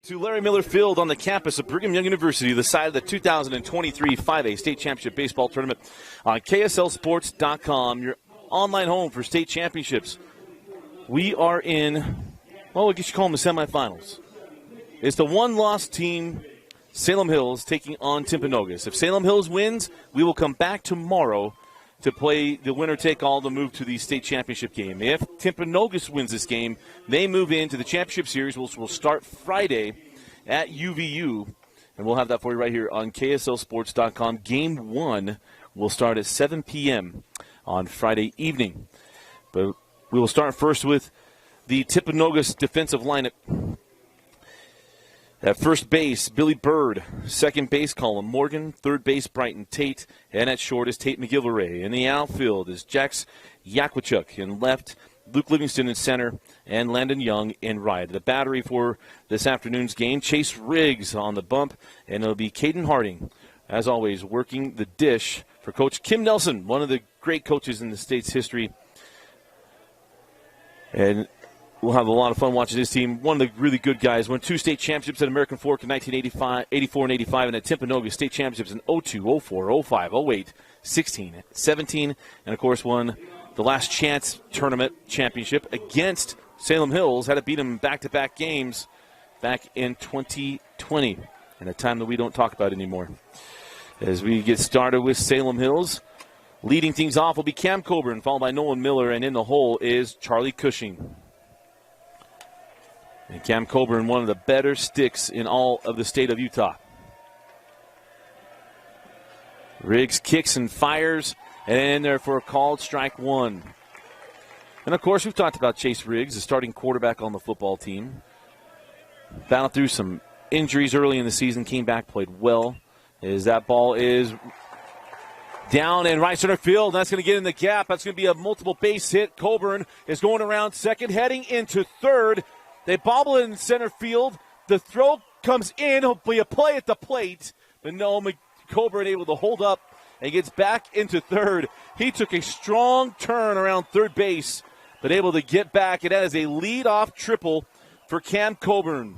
to Larry Miller Field on the campus of Brigham Young University, the site of the 2023 5A State Championship Baseball Tournament on KSLSports.com, your online home for state championships. We are in, well, I guess you call them the semifinals. It's the one-loss team, Salem Hills, taking on Timpanogos. If Salem Hills wins, we will come back tomorrow to play the winner-take-all to move to the state championship game. If Timpanogos wins this game, they move into the championship series, which will start Friday at UVU. And we'll have that for you right here on KSLSports.com. Game 1 will start at 7 p.m. on Friday evening. But we will start first with the Timpanogos defensive lineup. At first base, Billy Bird. Second base, Colin Morgan. Third base, Brighton Tate. And at short is Tate McGilvray. In the outfield is Jax Yakwachuk. In left, Luke Livingston in center. And Landon Young in right. The battery for this afternoon's game, Chase Riggs on the bump. And it'll be Caden Harding, as always, working the dish for Coach Kim Nelson, one of the great coaches in the state's history. And we'll have a lot of fun watching this team. One of the really good guys. Won 2 state championships at American Fork in 1984 and 85, and at Timpanogos state championships in 02, 04, 05, 08, 16, 17, and, of course, won the Last Chance Tournament championship against Salem Hills. Had to beat them in back-to-back games back in 2020, and a time that we don't talk about anymore. As we get started with Salem Hills, leading things off will be Cam Coburn, followed by Nolan Miller, and in the hole is Charlie Cushing. And Cam Coburn, one of the better sticks in all of the state of Utah. Riggs kicks and fires, and in there for a called strike 1. And, of course, we've talked about Chase Riggs, the starting quarterback on the football team. Battled through some injuries early in the season, came back, played well. As that ball is down in right center field. That's going to get in the gap. That's going to be a multiple base hit. Coburn is going around second, heading into third. They bobble it in center field. The throw comes in. Hopefully a play at the plate. But no, Coburn able to hold up and gets back into third. He took a strong turn around third base, but able to get back. And that is a lead-off triple for Cam Coburn.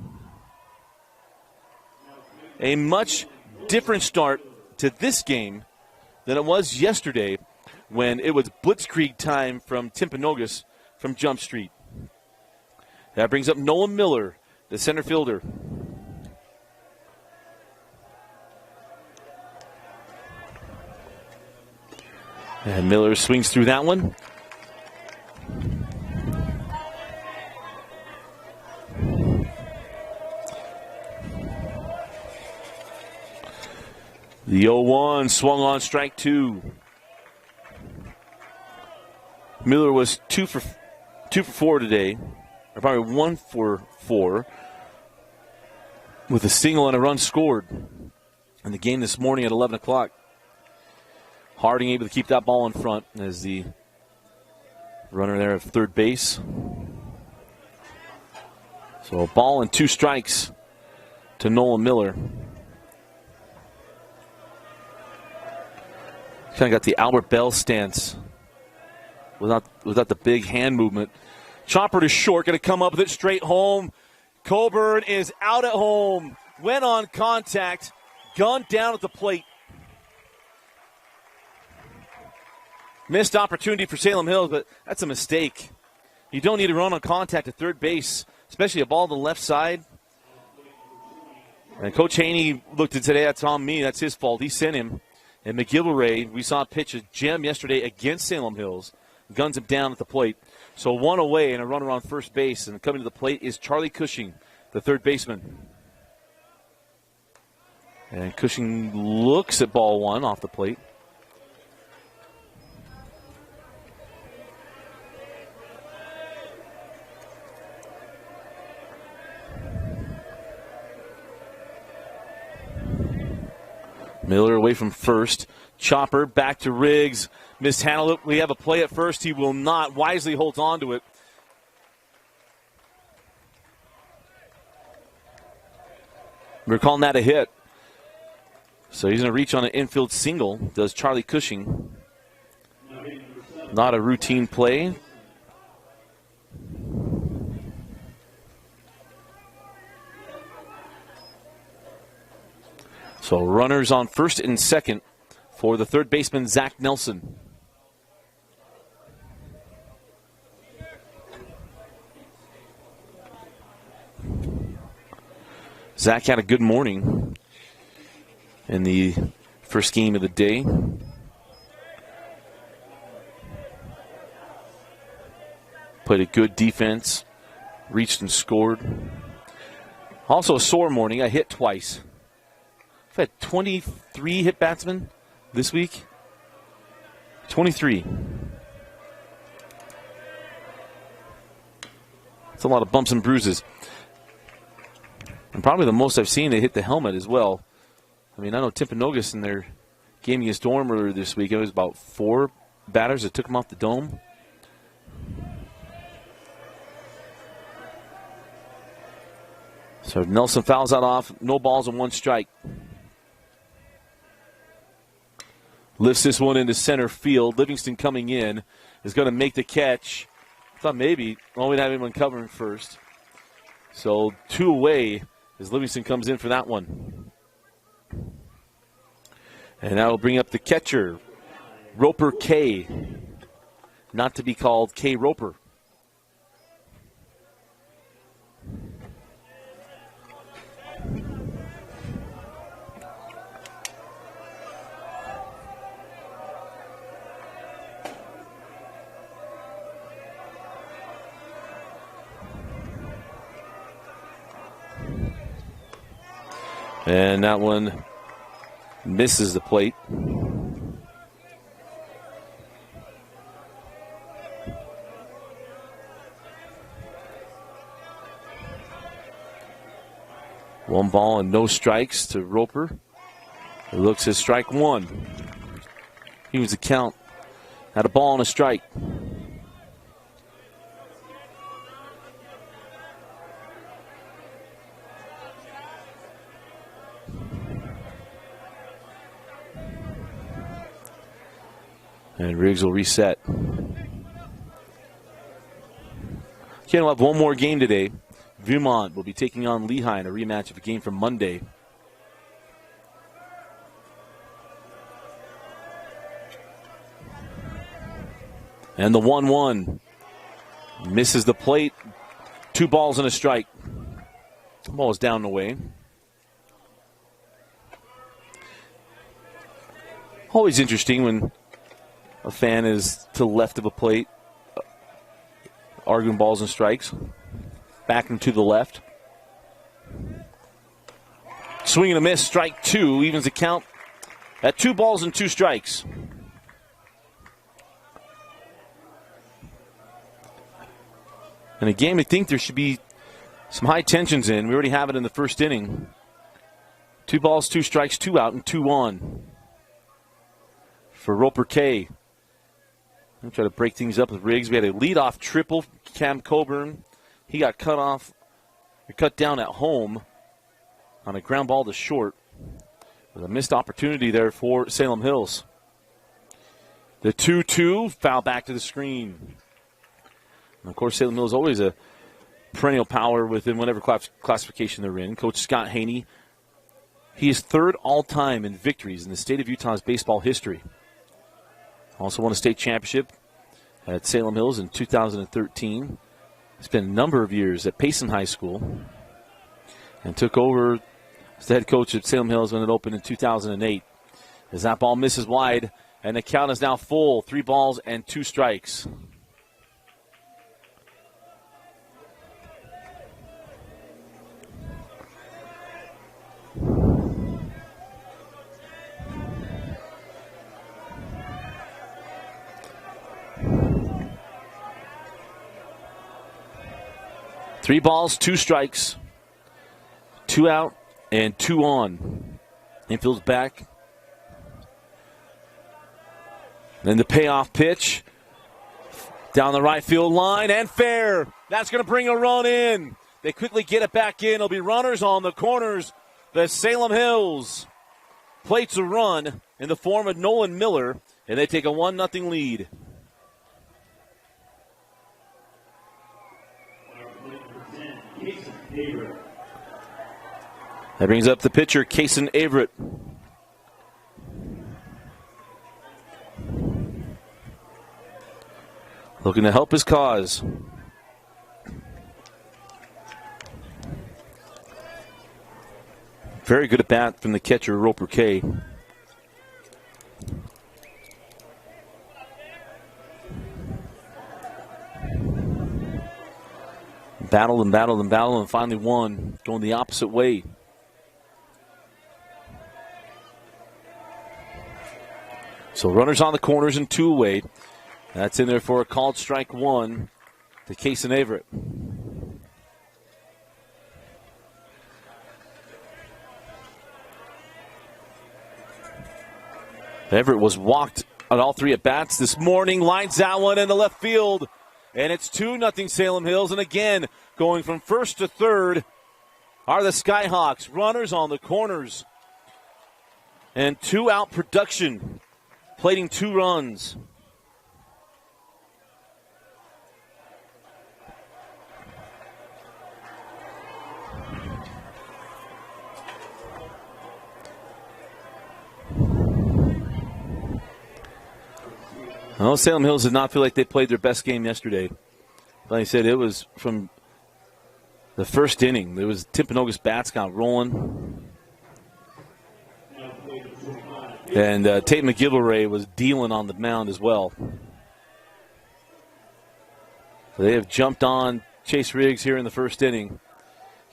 A much different start to this game than it was yesterday when it was blitzkrieg time from Timpanogos from Jump Street. That brings up Nolan Miller, the center fielder. And Miller swings through that one. The 0-1 swung on strike 2. Miller was 2 for 4 today. Or probably 1 for 4 with a single and a run scored in the game this morning at 11 o'clock. Harding able to keep that ball in front as the runner there at third base. So a ball and 2 strikes to Nolan Miller. Kind of got the Albert Bell stance without the big hand movement. Chopper to short, going to come up with it straight home. Coburn is out at home. Went on contact. Gunned down at the plate. Missed opportunity for Salem Hills, but that's a mistake. You don't need to run on contact at third base, especially a ball to the left side. And Coach Haney looked at today, that's on me. That's his fault. He sent him. And McGilvray, we saw a pitch a gem yesterday against Salem Hills. Guns him down at the plate. So 1 away and a runner on first base. And coming to the plate is Charlie Cushing, the third baseman. And Cushing looks at ball 1 off the plate. Miller away from first. Chopper back to Riggs. Mishandled it. We have a play at first. He will not. Wisely holds on to it. We're calling that a hit. So he's going to reach on an infield single. Does Charlie Cushing. Not a routine play. So runners on first and second for the third baseman, Zach Nelson. Zach had a good morning in the first game of the day. Played a good defense, reached and scored. Also a sore morning. I hit twice. I've had 23 hit batsmen this week. 23. That's a lot of bumps and bruises. And probably the most I've seen, they hit the helmet as well. I mean, I know Timpanogos in their game against Durham earlier this week, it was about 4 batters that took him off the dome. So Nelson fouls that off. No balls and 1 strike. Lifts this one into center field. Livingston coming in is going to make the catch. I thought maybe, well, we'd have anyone covering first. So 2 away as Livingston comes in for that one. And that will bring up the catcher, Roper K. Not to be called K. Roper. And that one misses the plate. One ball and no strikes to Roper. It looks as strike 1. He was the count. Had a ball and a strike. And Riggs will reset. Okay, we'll have one more game today. Vermont will be taking on Lehigh in a rematch of a game from Monday. And the 1-1 misses the plate. 2 balls and a strike. The ball is down and away. Always interesting when a fan is to the left of a plate, arguing balls and strikes. Back and to the left. Swing and a miss, strike 2, evens the count at 2 balls and 2 strikes. In a game I think there should be some high tensions in. We already have it in the first inning. 2 balls, 2 strikes, 2 out, and 2 on. For Roper K. I'll try to break things up with Riggs. We had a leadoff triple, Cam Coburn. He got cut down at home on a ground ball to short. With a missed opportunity there for Salem Hills. The 2-2, foul back to the screen. And of course, Salem Hills is always a perennial power within whatever classification they're in. Coach Scott Haney, he is 3rd all-time in victories in the state of Utah's baseball history. Also won a state championship at Salem Hills in 2013. Spent a number of years at Payson High School and took over as the head coach at Salem Hills when it opened in 2008. As that ball misses wide, and the count is now full. 3 balls and 2 strikes. Three balls, 2 strikes, 2 out, and 2 on. Infield's back. Then the payoff pitch down the right field line and fair. That's going to bring a run in. They quickly get it back in. There'll be runners on the corners. The Salem Hills plates a run in the form of Nolan Miller, and they take a 1-0 lead. That brings up the pitcher, Kason Everett. Looking to help his cause. Very good at bat from the catcher, Roper K. Battled and finally won, going the opposite way. So runners on the corners and 2 away. That's in there for a called strike 1 to Kason Everett. Everett was walked on all 3 at bats this morning. Lines that one into left field. And it's 2-0 Salem Hills. And again, going from first to third are the Skyhawks. Runners on the corners. And 2-out production, plating 2 runs. Well, Salem Hills did not feel like they played their best game yesterday. Like I said, it was from the first inning. There was Timpanogos bats got rolling. And Tate McGilvray was dealing on the mound as well. So they have jumped on Chase Riggs here in the first inning.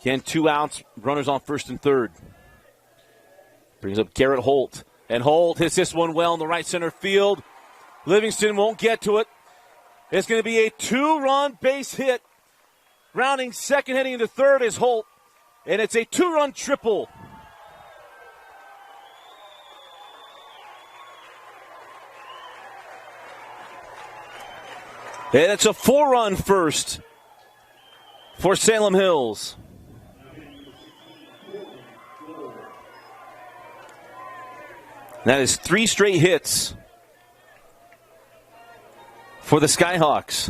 Again, 2 outs, runners on first and third. Brings up Garrett Holt. And Holt hits this one well in the right center field. Livingston won't get to it. It's going to be a 2-run base hit. Rounding second, heading into third is Holt. And it's a 2-run triple. And it's a 4-run first for Salem Hills. That is 3 straight hits for the Skyhawks.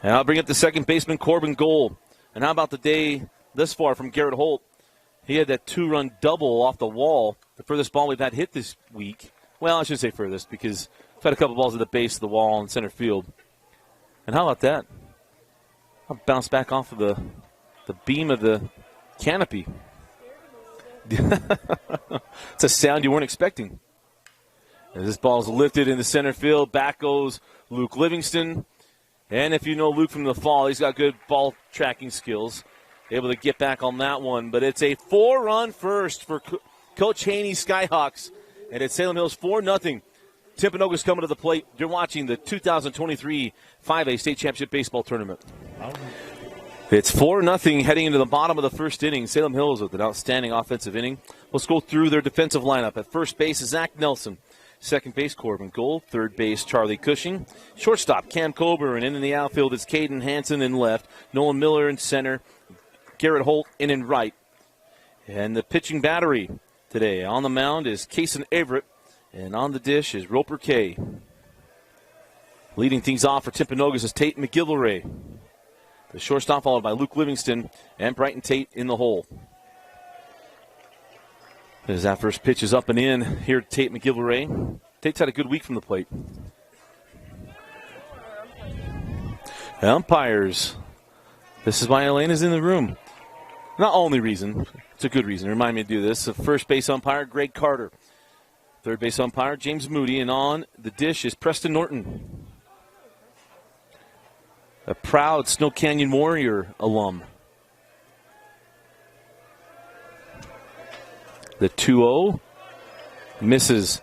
And I'll bring up the second baseman, Corbin Gold. And how about the day this far from Garrett Holt? He had that 2-run double off the wall, the furthest ball we've had hit this week. Well, I should say furthest because we've had a couple balls at the base of the wall in center field. And how about that? I'll bounce back off of the beam of the canopy. It's a sound you weren't expecting. As this ball's lifted into center field, back goes Luke Livingston. And if you know Luke from the fall, he's got good ball tracking skills. Able to get back on that one. But it's a 4-run first for Coach Haney's Skyhawks. And it's Salem Hills 4-0. Timpanogos coming to the plate. You're watching the 2023 5A State Championship Baseball Tournament. It's 4-0 heading into the bottom of the first inning. Salem Hills with an outstanding offensive inning. Let's go through their defensive lineup. At first base is Zach Nelson. Second base, Corbin Gold. Third base, Charlie Cushing. Shortstop, Cam Coburn. And in the outfield is Caden Hansen in left. Nolan Miller in center. Garrett Holt in right. And the pitching battery today on the mound is Kason Everett. And on the dish is Roper K. Leading things off for Timpanogos is Tate McGilvray. The shortstop followed by Luke Livingston and Brighton Tate in the hole. As that first pitch is up and in here to Tate McGilvray. Tate's had a good week from the plate. Umpires. This is why Elena's in the room. Not only reason, it's a good reason. Remind me to do this. The first base umpire, Greg Carter. Third base umpire, James Moody. And on the dish is Preston Norton. A proud Snow Canyon Warrior alum. The 2-0 misses.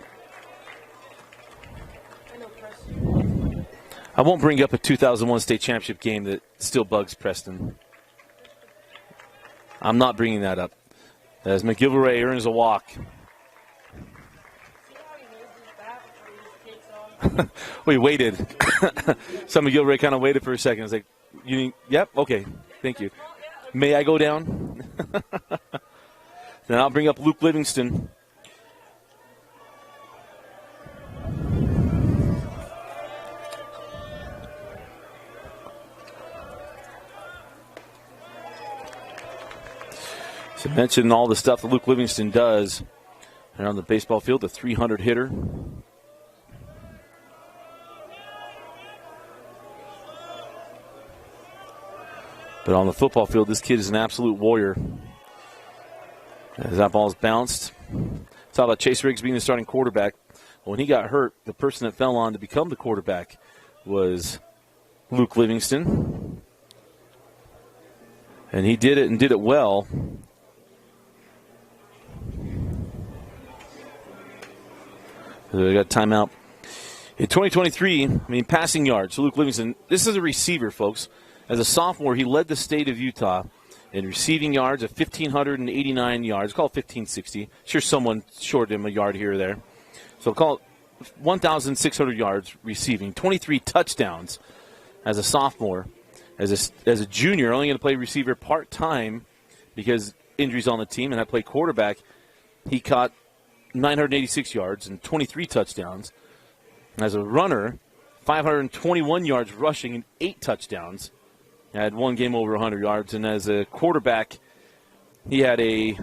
I won't bring up a 2001 state championship game that still bugs Preston. I'm not bringing that up. As McGilvray earns a walk. We waited. So McGilvray kind of waited for a second. I was like, "You need, yep, okay, thank you. May I go down?" Then I'll bring up Luke Livingston. So Mentioned all the stuff that Luke Livingston does around the baseball field, the 300 hitter. But on the football field, this kid is an absolute warrior. As that ball's bounced. Talk about Chase Riggs being the starting quarterback. When he got hurt, the person that fell on to become the quarterback was Luke Livingston. And he did it and did it well. So we got timeout. In 2023, passing yards. So Luke Livingston, this is a receiver, folks. As a sophomore, he led the state of Utah in receiving yards of 1,589 yards. Call it 1,560. Sure, someone shorted him a yard here or there. So call it 1,600 yards receiving. 23 touchdowns as a sophomore. As a junior, only going to play receiver part-time because injuries on the team, and I play quarterback. He caught 986 yards and 23 touchdowns. As a runner, 521 yards rushing and 8 touchdowns. Had one game over 100 yards. And as a quarterback, he had a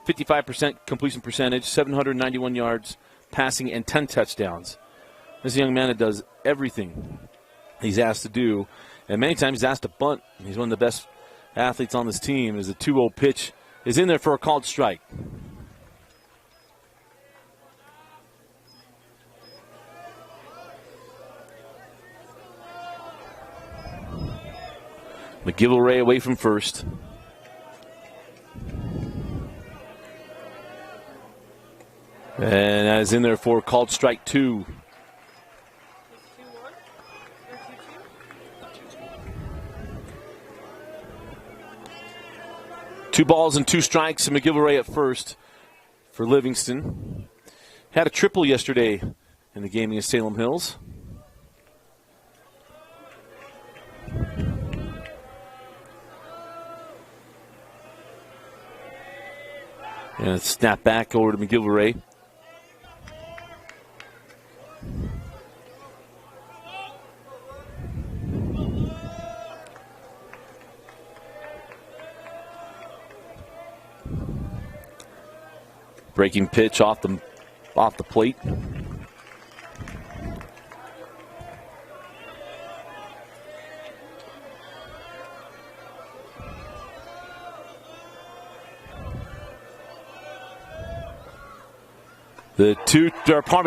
55% completion percentage, 791 yards passing, and 10 touchdowns. This is a young man that does everything he's asked to do. And many times he's asked to bunt. He's one of the best athletes on this team. As the 2-0 pitch is in there for a called strike. McGillivray away from first. And that is in there for called strike 2. Two balls and 2 strikes, and McGillivray at first for Livingston. Had a triple yesterday in the game against Salem Hills. And it's snap back over to McGillivray. Breaking pitch off the plate.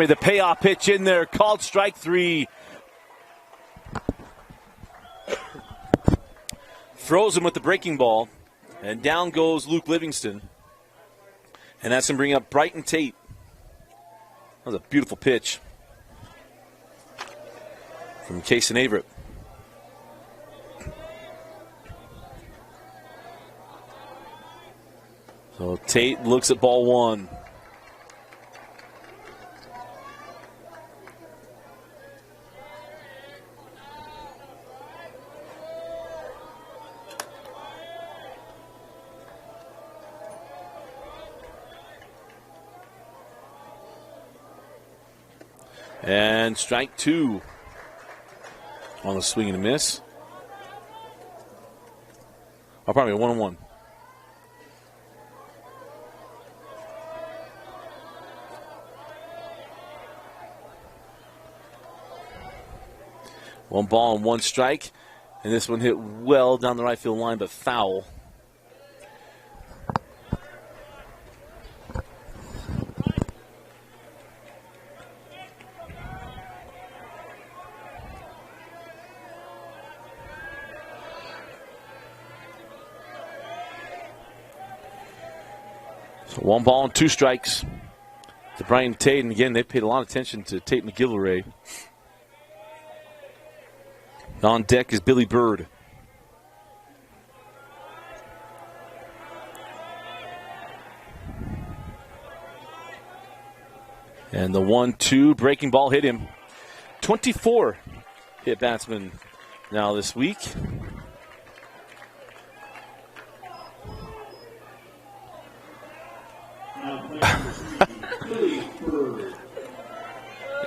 The payoff pitch in there, called strike 3. Throws him with the breaking ball, and down goes Luke Livingston. And that's going to bring up Brighton Tate. That was a beautiful pitch from Kason Averett. So Tate looks at ball 1. And strike 2 on the swing and a miss. Probably a 1-1. One ball and 1 strike. And this one hit well down the right field line, but foul. So 1 ball and 2 strikes to Brian Tate. And again, they paid a lot of attention to Tate McGillivray. On deck is Billy Bird. And the 1-2 breaking ball hit him. 24 hit batsmen now this week.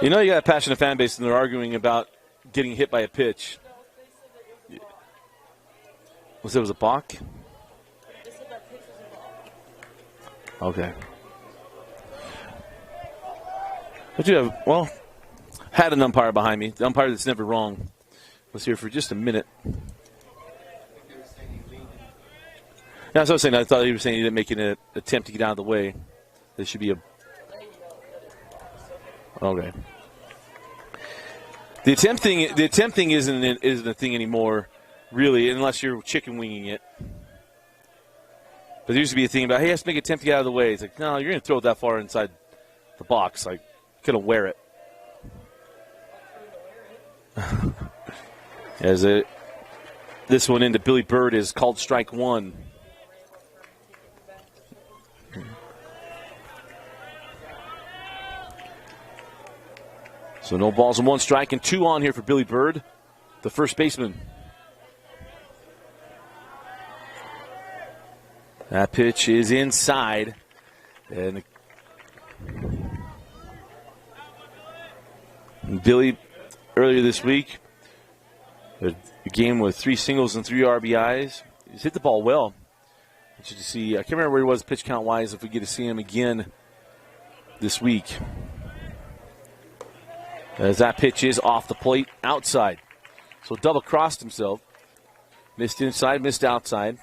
You know you got a passionate fan base and they're arguing about getting hit by a pitch. Was it a balk? Okay. But you have, well, had an umpire behind me. The umpire that's never wrong was here for just a minute. Yeah, so I was saying, I thought he was saying he didn't make an attempt to get out of the way. There should be a... Okay. The attempt thing isn't a thing anymore, really, unless you're chicken winging it. But there used to be a thing about, hey, he has to make an attempt to get out of the way. It's like, no, you're going to throw it that far inside the box. Like, going to wear it. This one into Billy Bird is called strike one. So no balls and 1 strike and 2 on here for Billy Bird, the first baseman. That pitch is inside. And Billy, earlier this week, a game with 3 singles and 3 RBIs. He's hit the ball well. I want you to see, I can't remember where he was pitch count wise if we get to see him again this week. As that pitch is off the plate, outside. So double crossed himself. Missed inside, missed outside.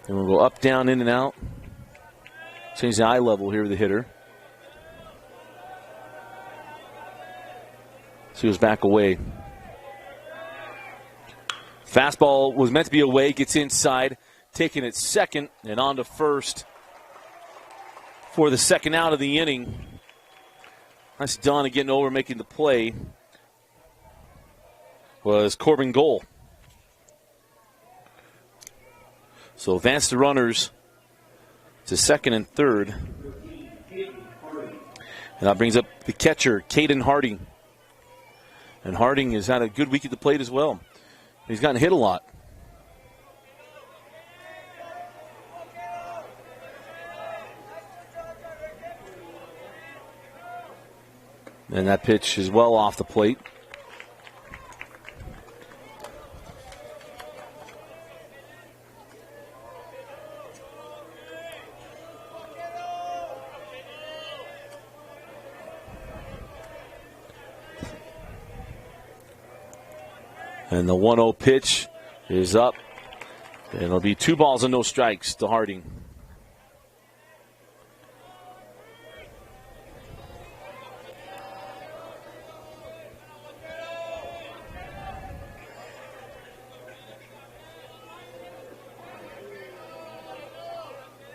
And we'll go up, down, in, and out. Change the eye level here with the hitter. So he goes back away. Fastball was meant to be away, gets inside, taking it second and on to first for the second out of the inning. Nice Donna getting over, making the play. Was Corbin Goal. So advance the runners to second and third. And that brings up the catcher, Caden Harding. And Harding has had a good week at the plate as well. He's gotten hit a lot. And that pitch is well off the plate. And the 1-0 pitch is up. And it'll be 2 balls and no strikes to Harding.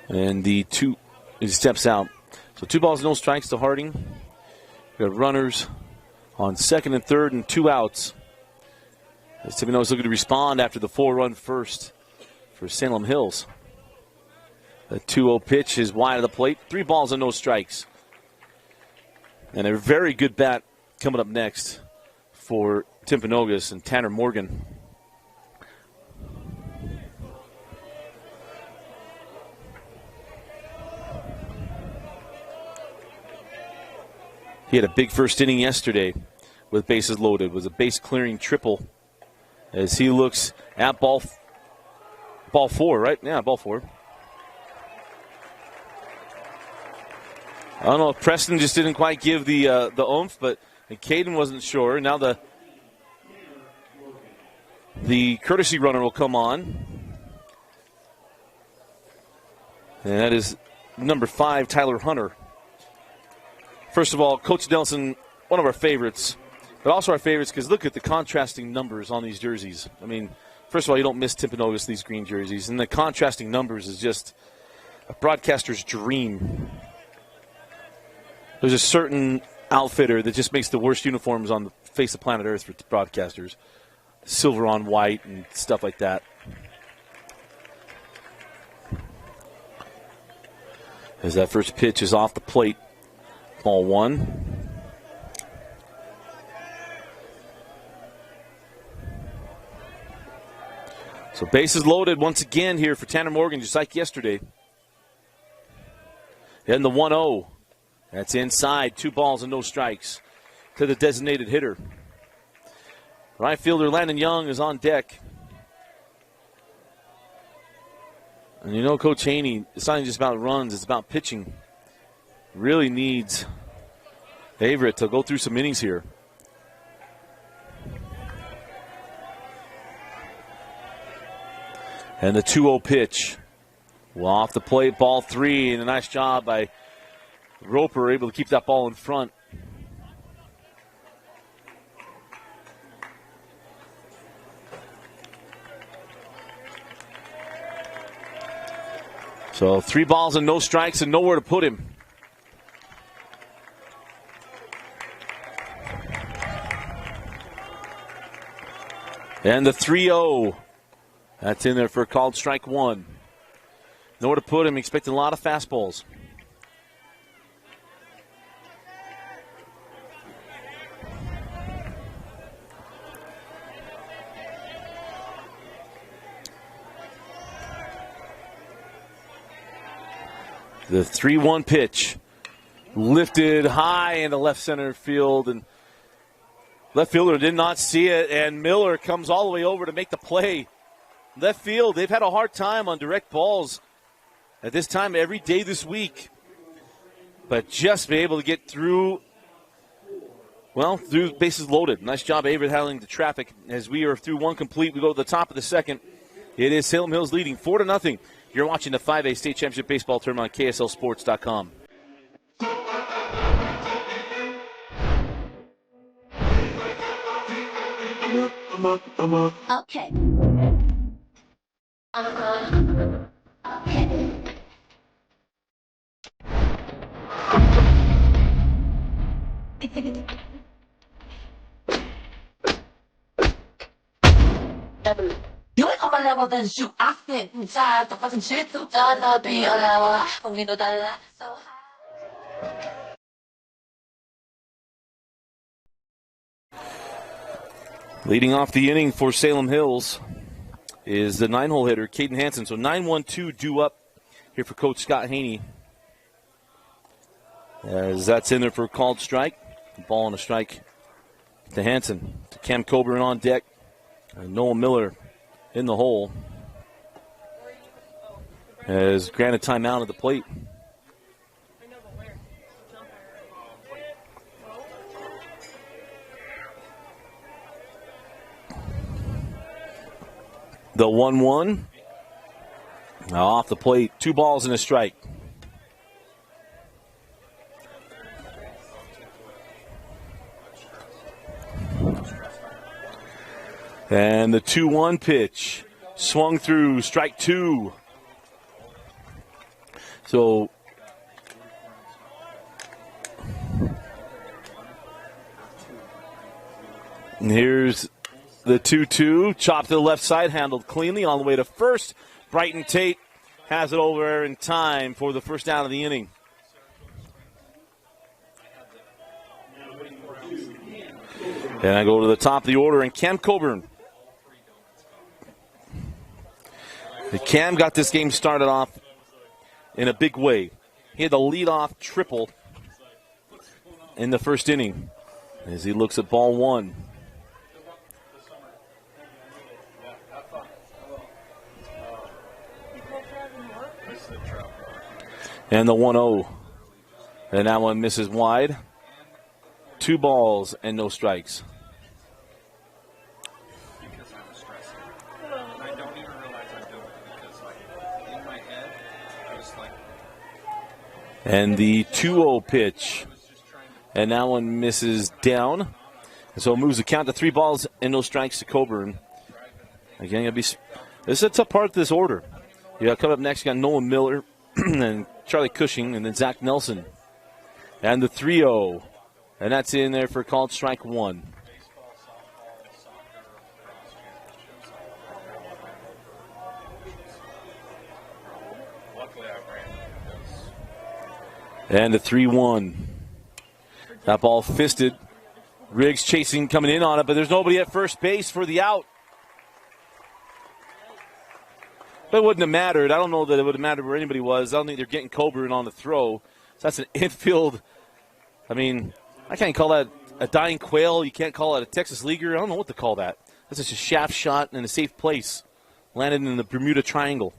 And the 2, he steps out. So 2 balls, no strikes to Harding. We have runners on second and third and 2 outs. As Timpanogos looking to respond after the 4-run first for Salem Hills. The 2-0 pitch is wide of the plate. 3 balls and no strikes. And a very good bat coming up next for Timpanogos and Tanner Morgan. He had a big first inning yesterday with bases loaded. It was a base clearing triple as he looks at ball 4, right? Yeah, ball 4. I don't know if Preston just didn't quite give the oomph, but Caden wasn't sure. Now the courtesy runner will come on. And that is number 5, Tyler Hunter. First of all, Coach Nelson, one of our favorites, but also our favorites because look at the contrasting numbers on these jerseys. I mean, first of all, you don't miss Timpanogos, these green jerseys, and the contrasting numbers is just a broadcaster's dream. There's a certain outfitter that just makes the worst uniforms on the face of planet Earth for broadcasters. Silver on white and stuff like that. As that first pitch is off the plate. Ball 1. So bases loaded once again here for Tanner Morgan, just like yesterday. And the 1-0. That's inside. 2 balls and no strikes to the designated hitter. Right fielder Landon Young is on deck. And you know, Coach Haney, it's not just about runs, it's about pitching. Really needs Averett to go through some innings here. And the 2-0 pitch. Well, off the plate, ball 3, and a nice job by Roper, able to keep that ball in front. So 3 balls and no strikes and nowhere to put him. And the 3-0. That's in there for a called strike 1. Nowhere to put him, expecting a lot of fastballs. The 3-1 pitch lifted high into left center field, and left fielder did not see it, and Miller comes all the way over to make the play. Left field, they've had a hard time on direct balls at this time every day this week, but just be able to get through, well, through bases loaded. Nice job, Averett, handling the traffic. As we are through 1 complete, we go to the top of the second. It is Salem Hills leading 4-0. You're watching the 5A State Championship Baseball Tournament on KSLSports.com. Okay. You're a level than you acting inside the fucking shit to not be a level. Only know that so high. Leading off the inning for Salem Hills is the 9-hole hitter, Caden Hansen. So 9-1-2 due up here for Coach Scott Haney. As that's in there for a called strike. Ball and a strike to Hansen. To Cam Coburn on deck. And Noah Miller in the hole. As granted timeout at the plate. The 1-1. Now off the plate. 2 balls and a strike. And the 2-1 pitch. Swung through. Strike 2. So and here's the 2-2, chopped to the left side, handled cleanly on the way to first. Brighton Tate has it over in time for the first down of the inning. And I go to the top of the order, and Cam Coburn. Cam got this game started off in a big way. He had the leadoff triple in the first inning as he looks at ball 1. And the 1-0. And that one misses wide. 2 balls and no strikes. Because I'm stressing. I don't even realize I'm doing it because, in my head, I was like. And the 2-0 pitch. And that one misses down. And so it moves the count to 3 balls and no strikes to Coburn. Again, this is a tough part of this order. You got coming up next, you got Noah Miller and Charlie Cushing, and then Zach Nelson. And the 3-0. And that's in there for called strike 1. And the 3-1. That ball fisted. Riggs chasing, coming in on it, but there's nobody at first base for the out. But it wouldn't have mattered. I don't know that it would have mattered where anybody was. I don't think they're getting Coburn on the throw. So that's an infield. I mean, I can't call that a dying quail. You can't call it a Texas leaguer. I don't know what to call that. That's just a shaft shot in a safe place. Landed in the Bermuda Triangle.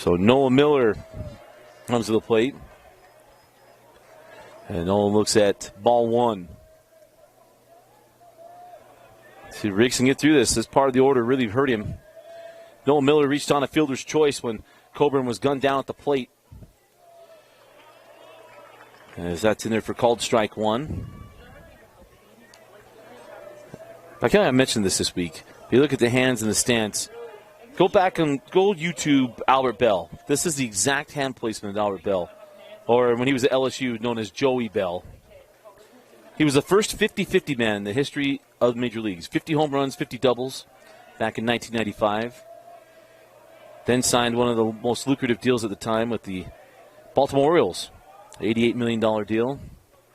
So Noah Miller comes to the plate. And Noah looks at ball one. See if Riggs can get through this. This part of the order really hurt him. Noah Miller reached on a fielder's choice when Coburn was gunned down at the plate. As that's in there for called strike one. I kind of mentioned this week. If you look at the hands and the stance, go back and go YouTube Albert Bell. This is the exact hand placement of Albert Bell. Or when he was at LSU, known as Joey Bell. He was the first 50-50 man in the history of major leagues. 50 home runs, 50 doubles back in 1995. Then signed one of the most lucrative deals at the time with the Baltimore Orioles. $88 million deal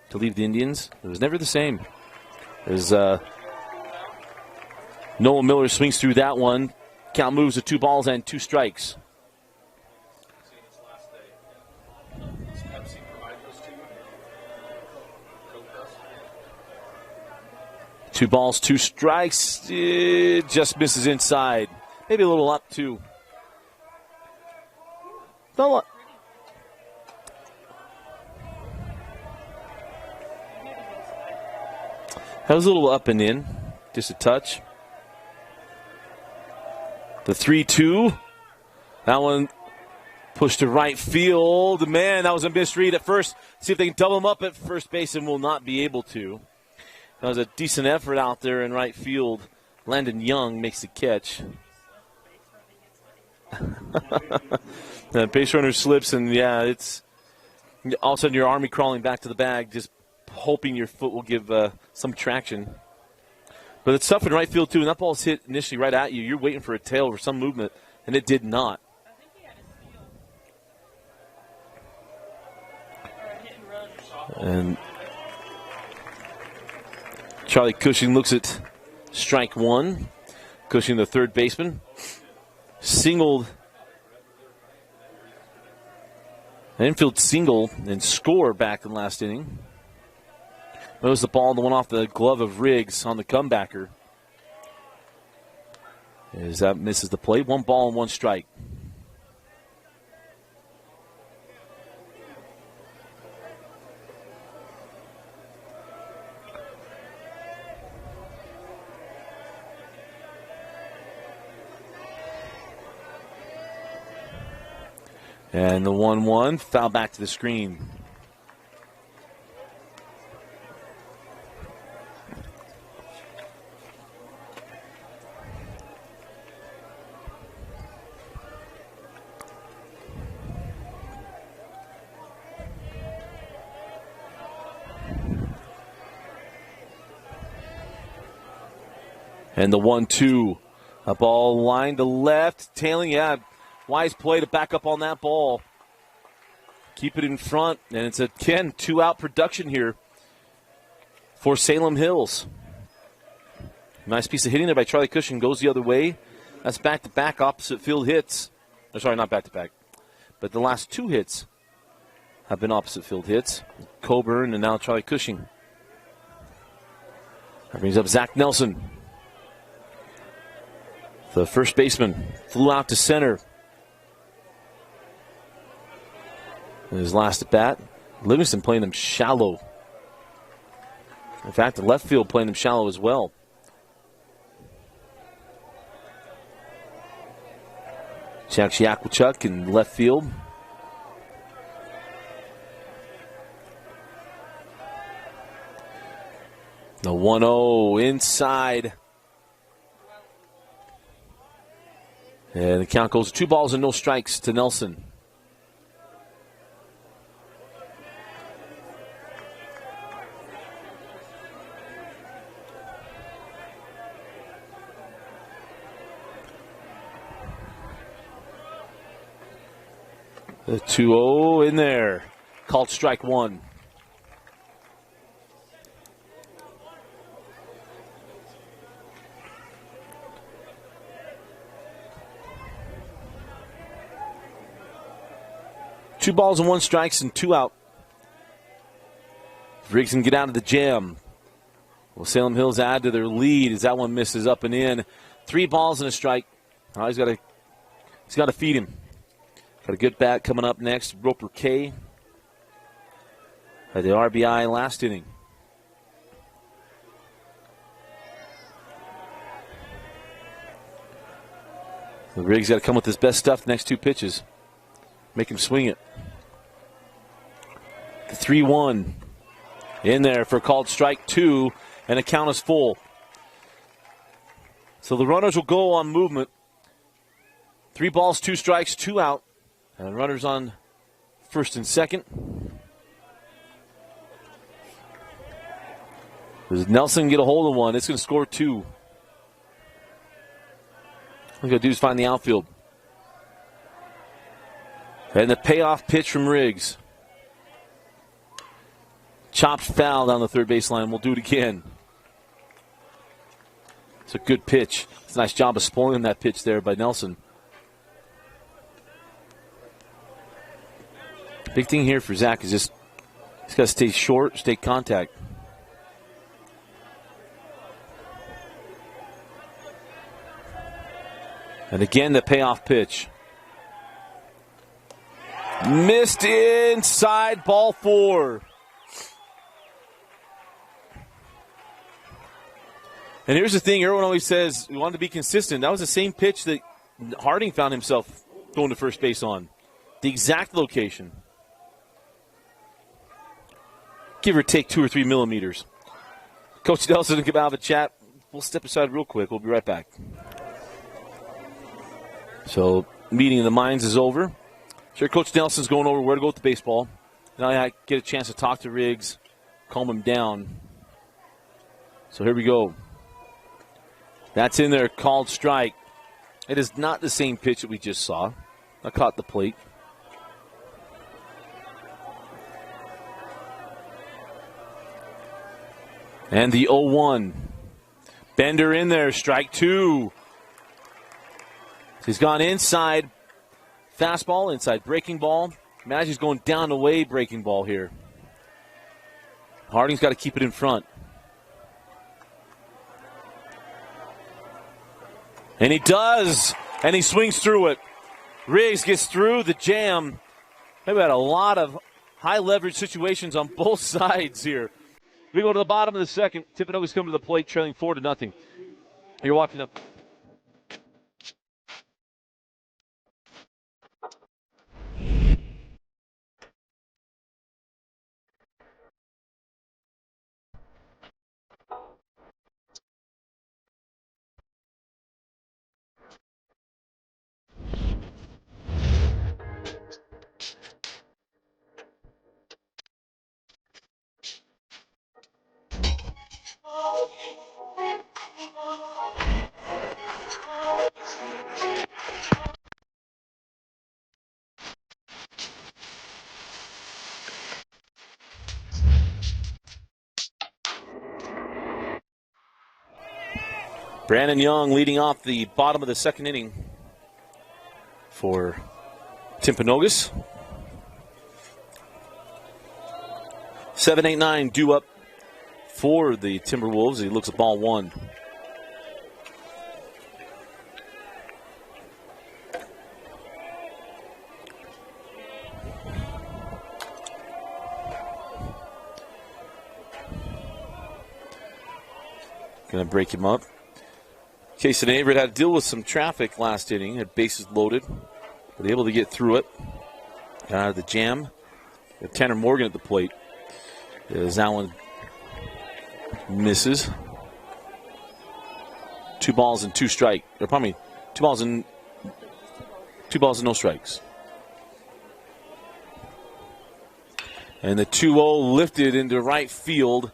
to leave the Indians. It was never the same. As Noah Miller swings through that one. Count moves to 2 balls and 2 strikes. Two balls, 2 strikes. It just misses inside. Maybe a little up, too. Not a lot. That was a little up and in. Just a touch. The 3-2. That one pushed to right field. Man, that was a misread at first. See if they can double him up at first base, and will not be able to. That was a decent effort out there in right field. Landon Young makes the catch. The base runner slips, and yeah, it's all of a sudden your army crawling back to the bag, just hoping your foot will give some traction. But it's tough in right field, too. And that ball's hit initially right at you. You're waiting for a tail or some movement, and it did not. And Charlie Cushing looks at strike one. Cushing, the third baseman, singled. An infield single and score back in the last inning. That was the ball, the one off the glove of Riggs on the comebacker. As that misses the plate. 1 ball and 1 strike. And the 1-1 foul back to the screen. And the 1-2. A ball lined to left. Tailing, yeah. Wise play to back up on that ball. Keep it in front. And it's, again, 2-out production here for Salem Hills. Nice piece of hitting there by Charlie Cushing. Goes the other way. That's back-to-back opposite field hits. Oh, sorry, not back-to-back. But the last 2 hits have been opposite field hits. Coburn and now Charlie Cushing. That brings up Zach Nelson. The first baseman flew out to center. In his last at bat, Livingston playing them shallow. In fact, the left field playing them shallow as well. Jack Yakuchuk in left field. The 1-0 inside. And the count goes 2 balls and no strikes to Nelson. The 2-0 in there. Called strike one. Two balls and 1 strikes and 2 out. Riggs can get out of the jam. Will Salem Hills add to their lead as that one misses up and in? 3 balls and a strike. Oh, he's got to feed him. Got a good bat coming up next. Roper K had the RBI last inning. The Riggs got to come with his best stuff the next 2 pitches. Make him swing it. The 3-1 in there for a called strike 2, and the count is full. So the runners will go on movement. 3 balls, 2 strikes, 2 out. And runners on first and second. Does Nelson get a hold of one? It's going to score 2. All we got to do is find the outfield. And the payoff pitch from Riggs. Chopped foul down the third baseline. We'll do it again. It's a good pitch. It's a nice job of spoiling that pitch there by Nelson. Big thing here for Zach is just he's got to stay short, stay contact. And again, the payoff pitch. Missed inside, ball 4. And here's the thing, everyone always says we wanted to be consistent. That was the same pitch that Harding found himself going to first base on. The exact location. Give or take 2 or 3 millimeters. Coach Nelson will come out of a chat. We'll step aside real quick. We'll be right back. So, meeting of the minds is over. Sure, Coach Nelson's going over where to go with the baseball. Now I get a chance to talk to Riggs, calm him down. So here we go. That's in there, called strike. It is not the same pitch that we just saw. I caught the plate. And the 0-1. Bender in there, strike 2. He's gone inside fastball, inside breaking ball. Imagine he's going down the way breaking ball here. Harding's got to keep it in front. And he does, and he swings through it. Riggs gets through the jam. They've had a lot of high leverage situations on both sides here. We go to the bottom of the second. Timpanogos come to the plate, trailing 4-0. You're watching the Brandon Young leading off the bottom of the second inning for Timpanogos. 7-8-9 due up for the Timberwolves. He looks at ball 1. Going to break him up. Jason Averett had to deal with some traffic last inning, had bases loaded, but able to get through it. Got out of the jam. Got Tanner Morgan at the plate. As that one misses. 2 balls and 2 strikes. Or pardon me, 2 balls and no strikes. And the 2-0 lifted into right field.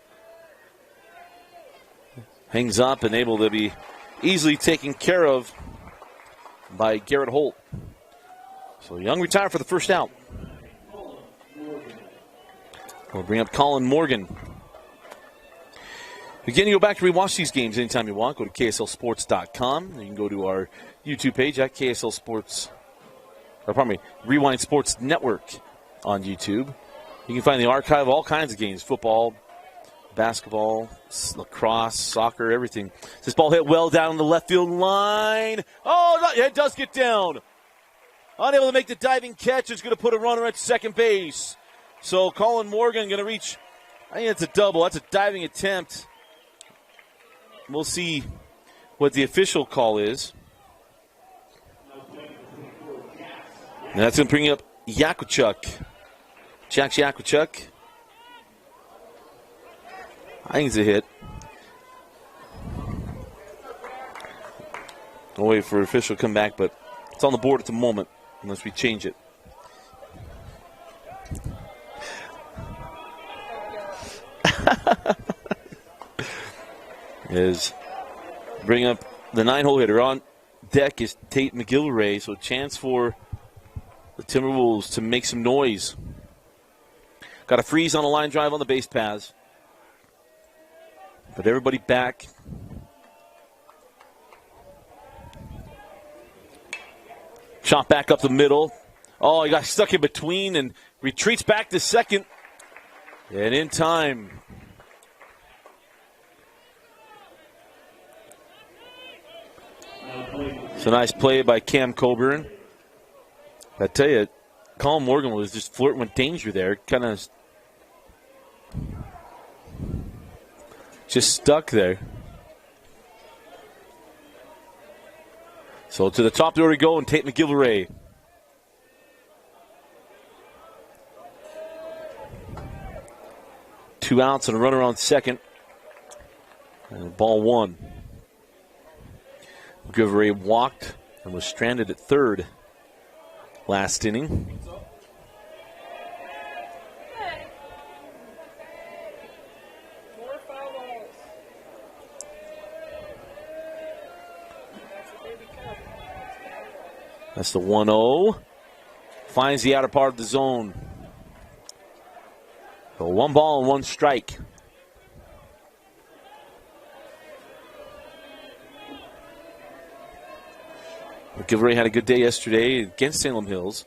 Hangs up and able to be easily taken care of by Garrett Holt. So Young retired for the first out. We'll bring up Colin Morgan. Again, you go back to rewatch these games anytime you want. Go to KSLSports.com. You can go to our YouTube page at KSL Sports, or pardon me, Rewind Sports Network on YouTube. You can find the archive of all kinds of games, football, basketball, lacrosse, soccer, everything. This ball hit well down the left field line. Oh, it does get down. unable to make the diving catch. It's going to put a runner at second base. So Colin Morgan going to reach, I think it's a double. That's a diving attempt. We'll see what the official call is. And that's going to bring up Yakuchuk. Jack Yakuchuk. I think it's a hit. I'll wait for official to come back, but it's on the board at the moment unless we change it. Is bring up the 9-hole hitter. On deck is Tate McGillivray, so a chance for the Timberwolves to make some noise. Got a freeze on a line drive on the base paths. But everybody back. Shot back up the middle. Oh, he got stuck in between and retreats back to second. And in time. It's a nice play by Cam Coburn. I tell you, Colin Morgan was just flirting with danger there. Kind of just stuck there. So to the top there we go, and Tate McGillivray. Two outs and a runner on second. And ball one. McGillivray walked and was stranded at third last inning. That's the 1-0. Finds the outer part of the zone. So 1 ball and 1 strike. McGillivray had a good day yesterday against Salem Hills.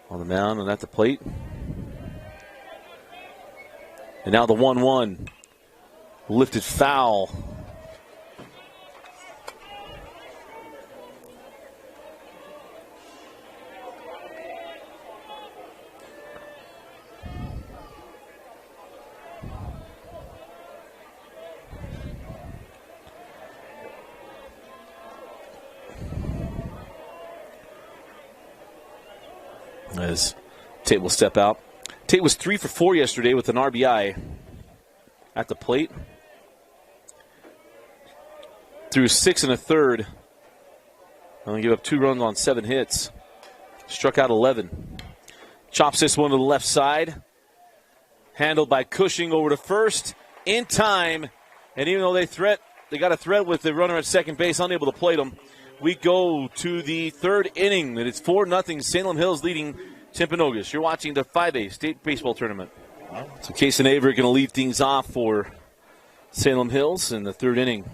On the mound and at the plate. And now the 1-1. Lifted foul. As Tate will step out. Tate was 3 for 4 yesterday with an RBI at the plate. Threw 6 1/3. Only gave up 2 runs on 7 hits. Struck out 11. Chops this one to the left side. Handled by Cushing over to first. In time. And even though they got a threat with the runner at second base, unable to plate him. We go to the third inning, and it's 4-0. Salem Hills leading Timpanogos. You're watching the 5A state baseball tournament. So Case and Avery going to lead things off for Salem Hills in the third inning.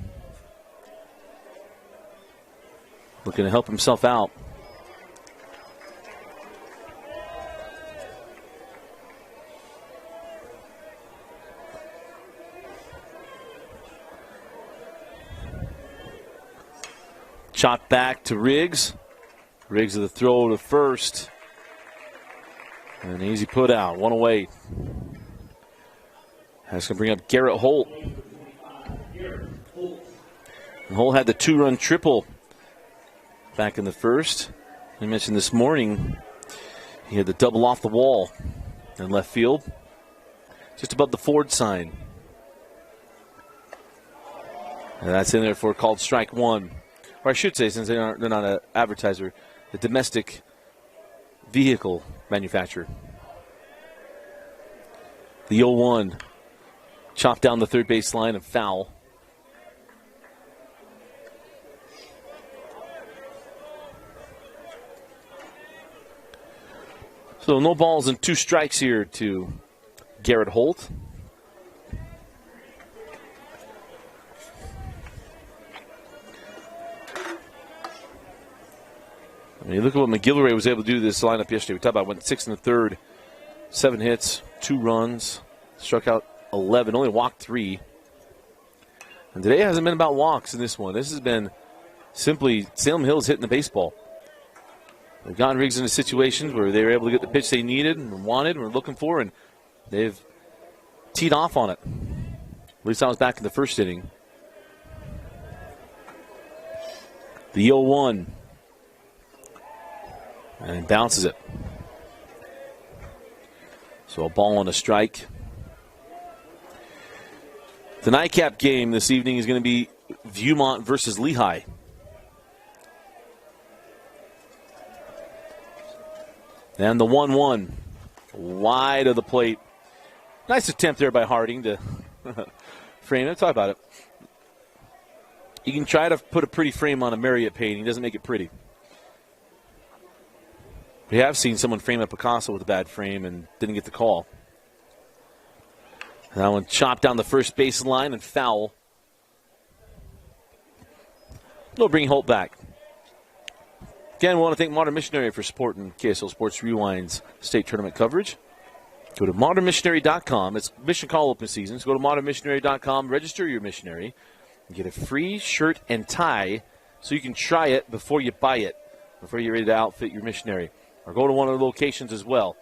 Looking to help himself out. Shot back to Riggs. Riggs with a throw to first. And an easy put out. 1 away. That's going to bring up Garrett Holt. And Holt had the 2-run triple back in the first. I mentioned this morning he had the double off the wall in left field. Just above the Ford sign. And that's in there for called strike 1. Or I should say, since they're not an advertiser, the domestic vehicle manufacturer. The 0-1. Chopped down the third base line and foul. So no balls and 2 strikes here to Garrett Holt. I mean, look at what McGillivray was able to do to this lineup yesterday. We talked about went 6 1/3, 7 hits, 2 runs, struck out 11, only walked 3. And today hasn't been about walks in this one. This has been simply Salem Hills hitting the baseball. They've gotten Riggs into situations where they were able to get the pitch they needed and wanted and were looking for, and they've teed off on it. At least I was back in the first inning. The 0-1. And bounces it. So a ball and a strike. The nightcap game this evening is going to be Viewmont versus Lehigh. And the 1-1. Wide of the plate. Nice attempt there by Harding to frame it. Talk about it. You can try to put a pretty frame on a Marriott painting. It doesn't make it pretty. We have seen someone frame a Picasso with a bad frame and didn't get the call. That one chopped down the first baseline and foul. They'll bring Holt back. Again, we want to thank Modern Missionary for supporting KSL Sports Rewind's state tournament coverage. Go to modernmissionary.com. It's mission call open season. So go to modernmissionary.com, register your missionary, and get a free shirt and tie so you can try it before you buy it, before you're ready to outfit your missionary. Or go to one of the locations as well.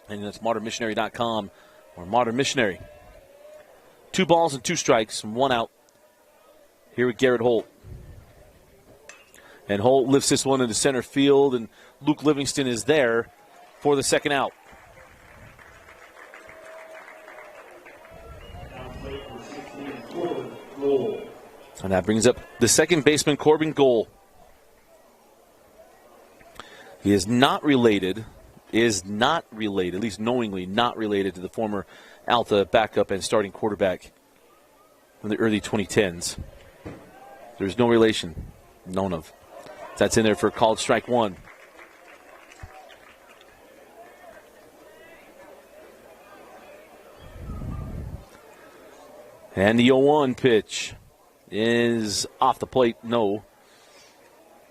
And that's modernmissionary.com or Modern Missionary. 2 balls and 2 strikes and 1 out. Here with Garrett Holt. And Holt lifts this one into center field, and Luke Livingston is there for the second out. And that brings up the second baseman, Corbin Goal. He is not related, at least knowingly not related to the former Alta backup and starting quarterback in the early 2010s. There's no relation known of. That's in there for called strike 1. And the 0-1 pitch is off the plate, no.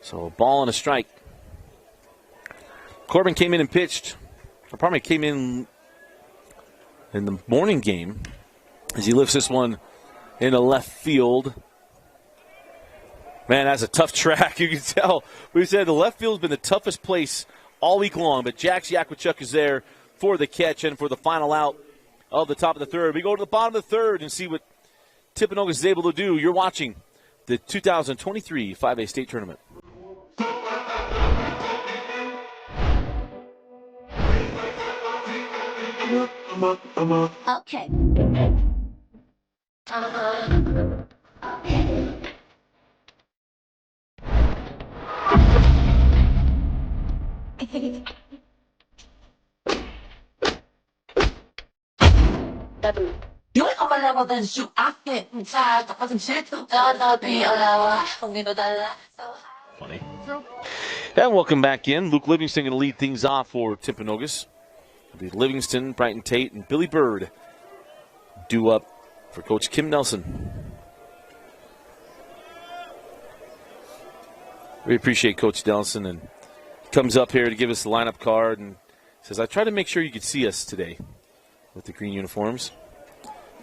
So a ball and a strike. Corbin came in and pitched, or probably came in the morning game as he lifts this one into left field. Man, that's a tough track. You can tell. We said the left field has been the toughest place all week long, but Jax Yakwachuk is there for the catch and for the final out of the top of the third. We go to the bottom of the third and see what Timpanogos is able to do. You're watching the 2023 5A state tournament. Okay. Yun ang malawa din siya akin sa tapos ng shit na bialawa kung inodala. Funny. And welcome back in. Luke Livingston going to lead things off for Timpanogos. It'll be Livingston, Brighton Tate, and Billy Bird due up for Coach Kim Nelson. We appreciate Coach Nelson, and he comes up here to give us the lineup card and says, I tried to make sure you could see us today with the green uniforms.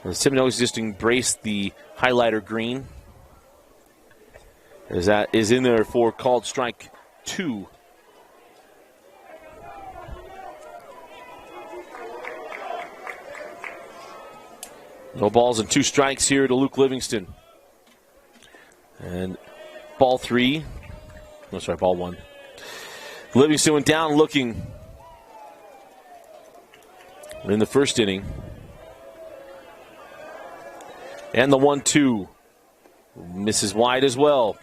Timpanogos just embraced the highlighter green, as that is in there for called strike 2. No balls and 2 strikes here to Luke Livingston. And ball 3. No, sorry, ball 1. Livingston went down looking in the first inning. And the 1-2. Misses wide as well.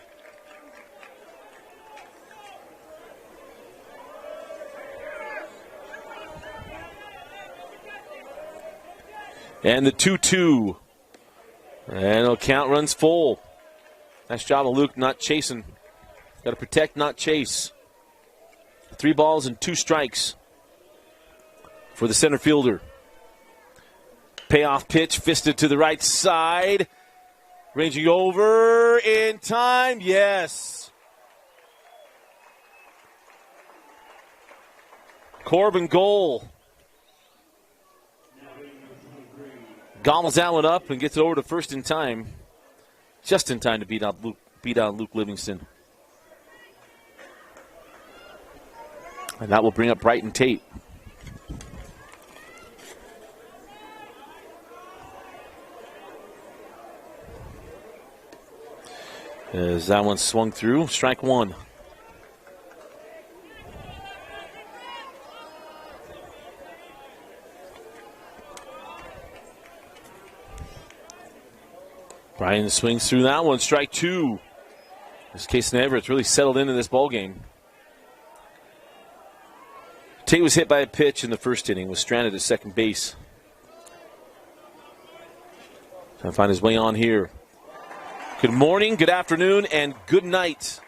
And the 2-2. And the count runs full. Nice job of Luke not chasing. Got to protect, not chase. 3 balls and 2 strikes for the center fielder. Payoff pitch, fisted to the right side. Ranging over in time, yes. Corbin Goal. Gobbles that one up and gets it over to first in time. Just in time to beat out Luke Livingston. And that will bring up Brighton Tate. As that one swung through, strike one. Brian swings through that one, strike two. This Kason Everett's really settled into this ball game. Tate was hit by a pitch in the first inning, was stranded at second base. Trying to find his way on here. Good morning, good afternoon, and good night.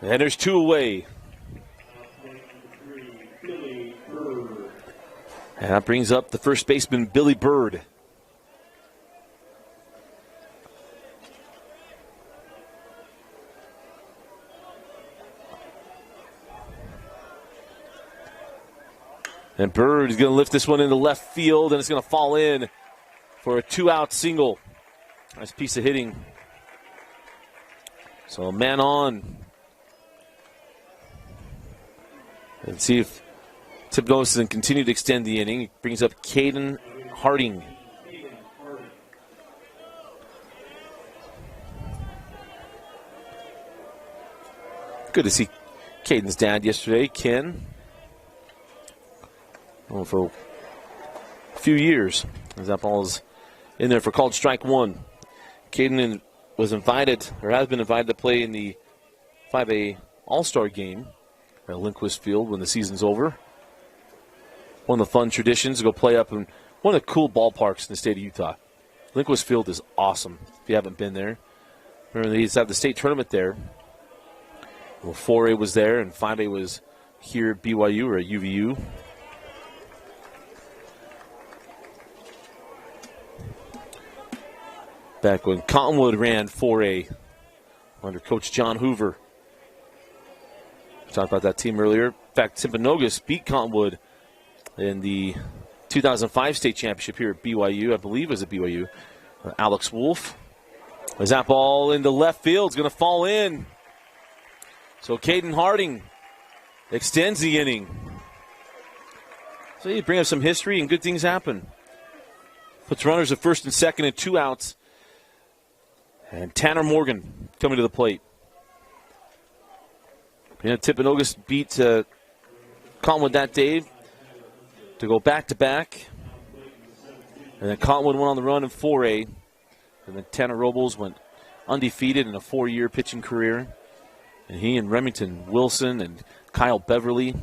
And there's two away. And that brings up the first baseman, Billy Bird. And Bird is going to lift this one into left field, and it's going to fall in for a two-out single. Nice piece of hitting. So a man on. Let's see if Timpanogos can continue to extend the inning. He brings up Caden Harding. Good to see Caden's dad yesterday, Ken. Well, for a few years, as that ball is in there for called strike one. Caden was invited, or has been invited to play in the 5A All-Star game at Lindquist Field when the season's over. One of the fun traditions to go play up in one of the cool ballparks in the state of Utah. Lindquist Field is awesome if you haven't been there. Remember, they used to have the state tournament there. Well, 4A was there, and 5A was here at BYU or at UVU. Back when Cottonwood ran 4A under Coach John Hoover. We talked about that team earlier. In fact, Timpanogos beat Cottonwood in the 2005 state championship here at BYU. I believe it was at BYU. Alex Wolf. As that ball into left field is going to fall in. So Caden Harding extends the inning. So you bring up some history and good things happen. Puts runners at first and second and two outs. And Tanner Morgan coming to the plate. Timpanogos beat Cottonwood that day to go back-to-back. And then Cottonwood went on the run in 4A. And then Tanner Robles went undefeated in a 4-year pitching career. And he and Remington Wilson and Kyle Beverly.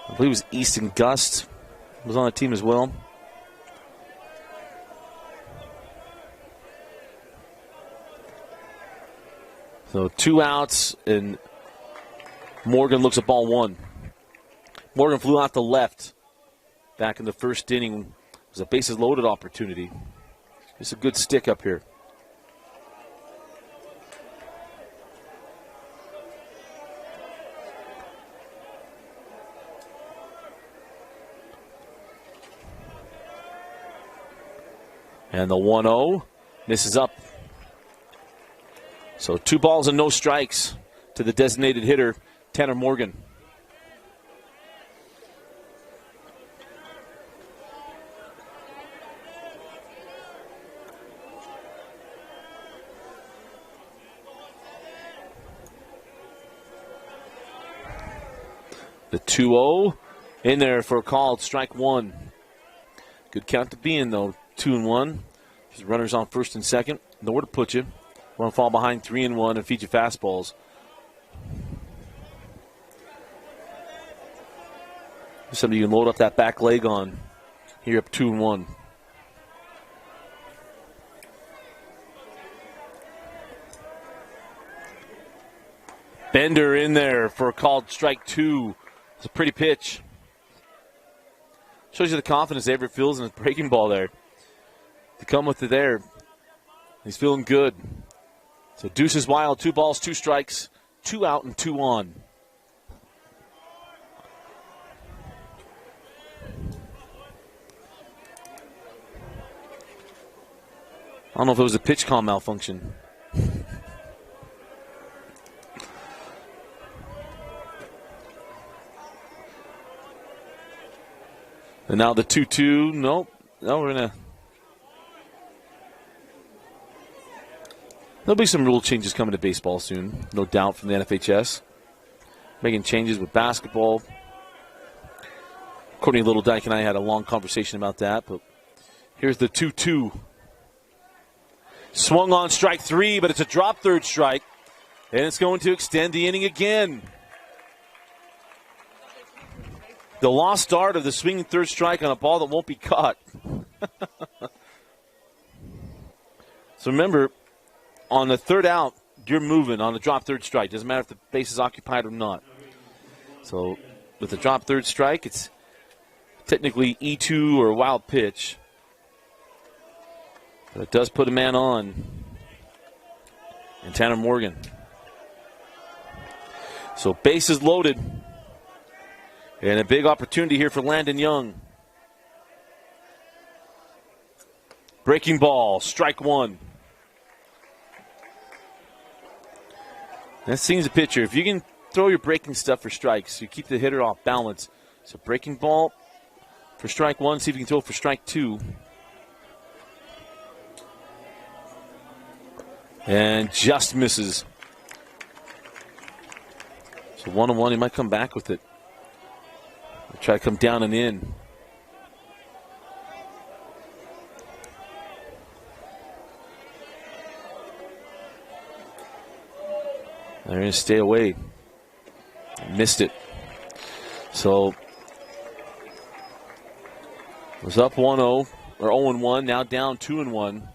I believe it was Easton Gust was on the team as well. So two outs, and Morgan looks at ball one. Morgan flew out to left back in the first inning. It was a bases loaded opportunity. It's a good stick up here. And the 1-0 misses up. So 2 balls and no strikes to the designated hitter, Tanner Morgan. The 2-0 in there for a called strike one. Good count to be in, though. 2-1. Runners on first and second. Nowhere to put you. Want to fall behind 3-1 and feed you fastballs. Something you can load up that back leg on. Here up 2-1. Bender in there for a called strike two. It's a pretty pitch. Shows you the confidence Everett feels in his breaking ball there. To come with it there. He's feeling good. So deuce is wild. 2 balls, 2 strikes, 2 out and 2 on. I don't know if it was a pitch call malfunction. And now the 2-2. Nope. No, we're going to. There'll be some rule changes coming to baseball soon, no doubt, from the NFHS. Making changes with basketball. Courtney Littledyke and I had a long conversation about that, but here's the 2-2. Swung on strike 3, but it's a drop third strike, and it's going to extend the inning again. The lost start of the swinging third strike on a ball that won't be caught. So remember, on the third out, you're moving on the drop third strike. Doesn't matter if the base is occupied or not. So with the drop third strike, it's technically E2 or a wild pitch. But it does put a man on. And Tanner Morgan. So bases loaded. And a big opportunity here for Landon Young. Breaking ball, strike 1. That seems a pitcher. If you can throw your breaking stuff for strikes, you keep the hitter off balance. So breaking ball for strike 1. See if you can throw it for strike 2. And just misses. So 1-1. He might come back with it. Try to come down and in. They're going to stay away. Missed it. So it was up 1-0 or 0-1, now down 2-1.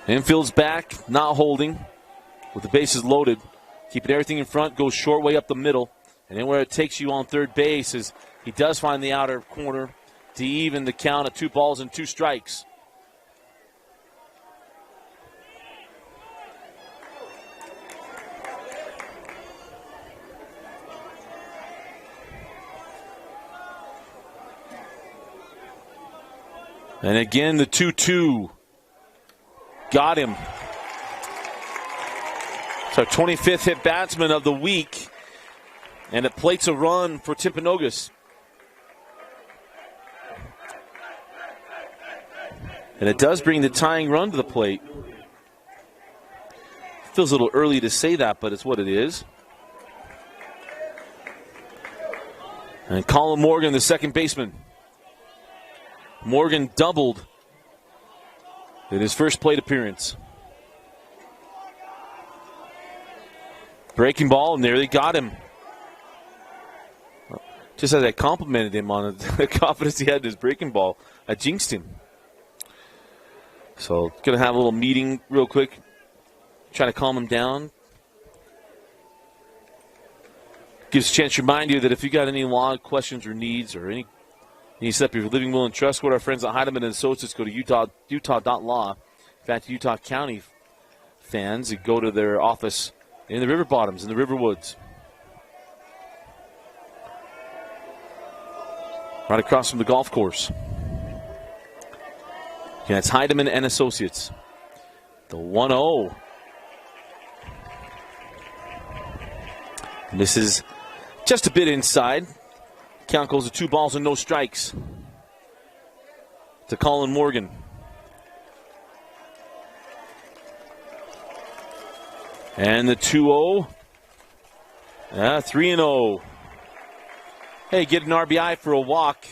Infield's back, not holding. With the bases loaded, keeping everything in front, goes short way up the middle. And then where it takes you on third base is he does find the outer corner to even the count of 2 balls and 2 strikes. And again, the 2-2 got him. It's our 25th hit batsman of the week. And it plates a run for Timpanogos. And it does bring the tying run to the plate. Feels a little early to say that, but it's what it is. And Colin Morgan, the second baseman. Morgan doubled in his first plate appearance. Breaking ball, and there they got him. Just as I complimented him on the confidence he had in his breaking ball, I jinxed him. So, going to have a little meeting real quick, try to calm him down. Gives a chance to remind you that if you got any law questions or needs or any step you're living, will, and trust, with our friends at Heidemann and Associates, go to utah.law. In fact, Utah County fans, you go to their office in the River Bottoms, in the River Woods. Right across from the golf course. Yeah, it's Heidemann and Associates. The 1-0. Misses just a bit inside. Count goes to 2 balls and no strikes to Colin Morgan. And the 2-0. 3-0. Hey, get an RBI for a walk.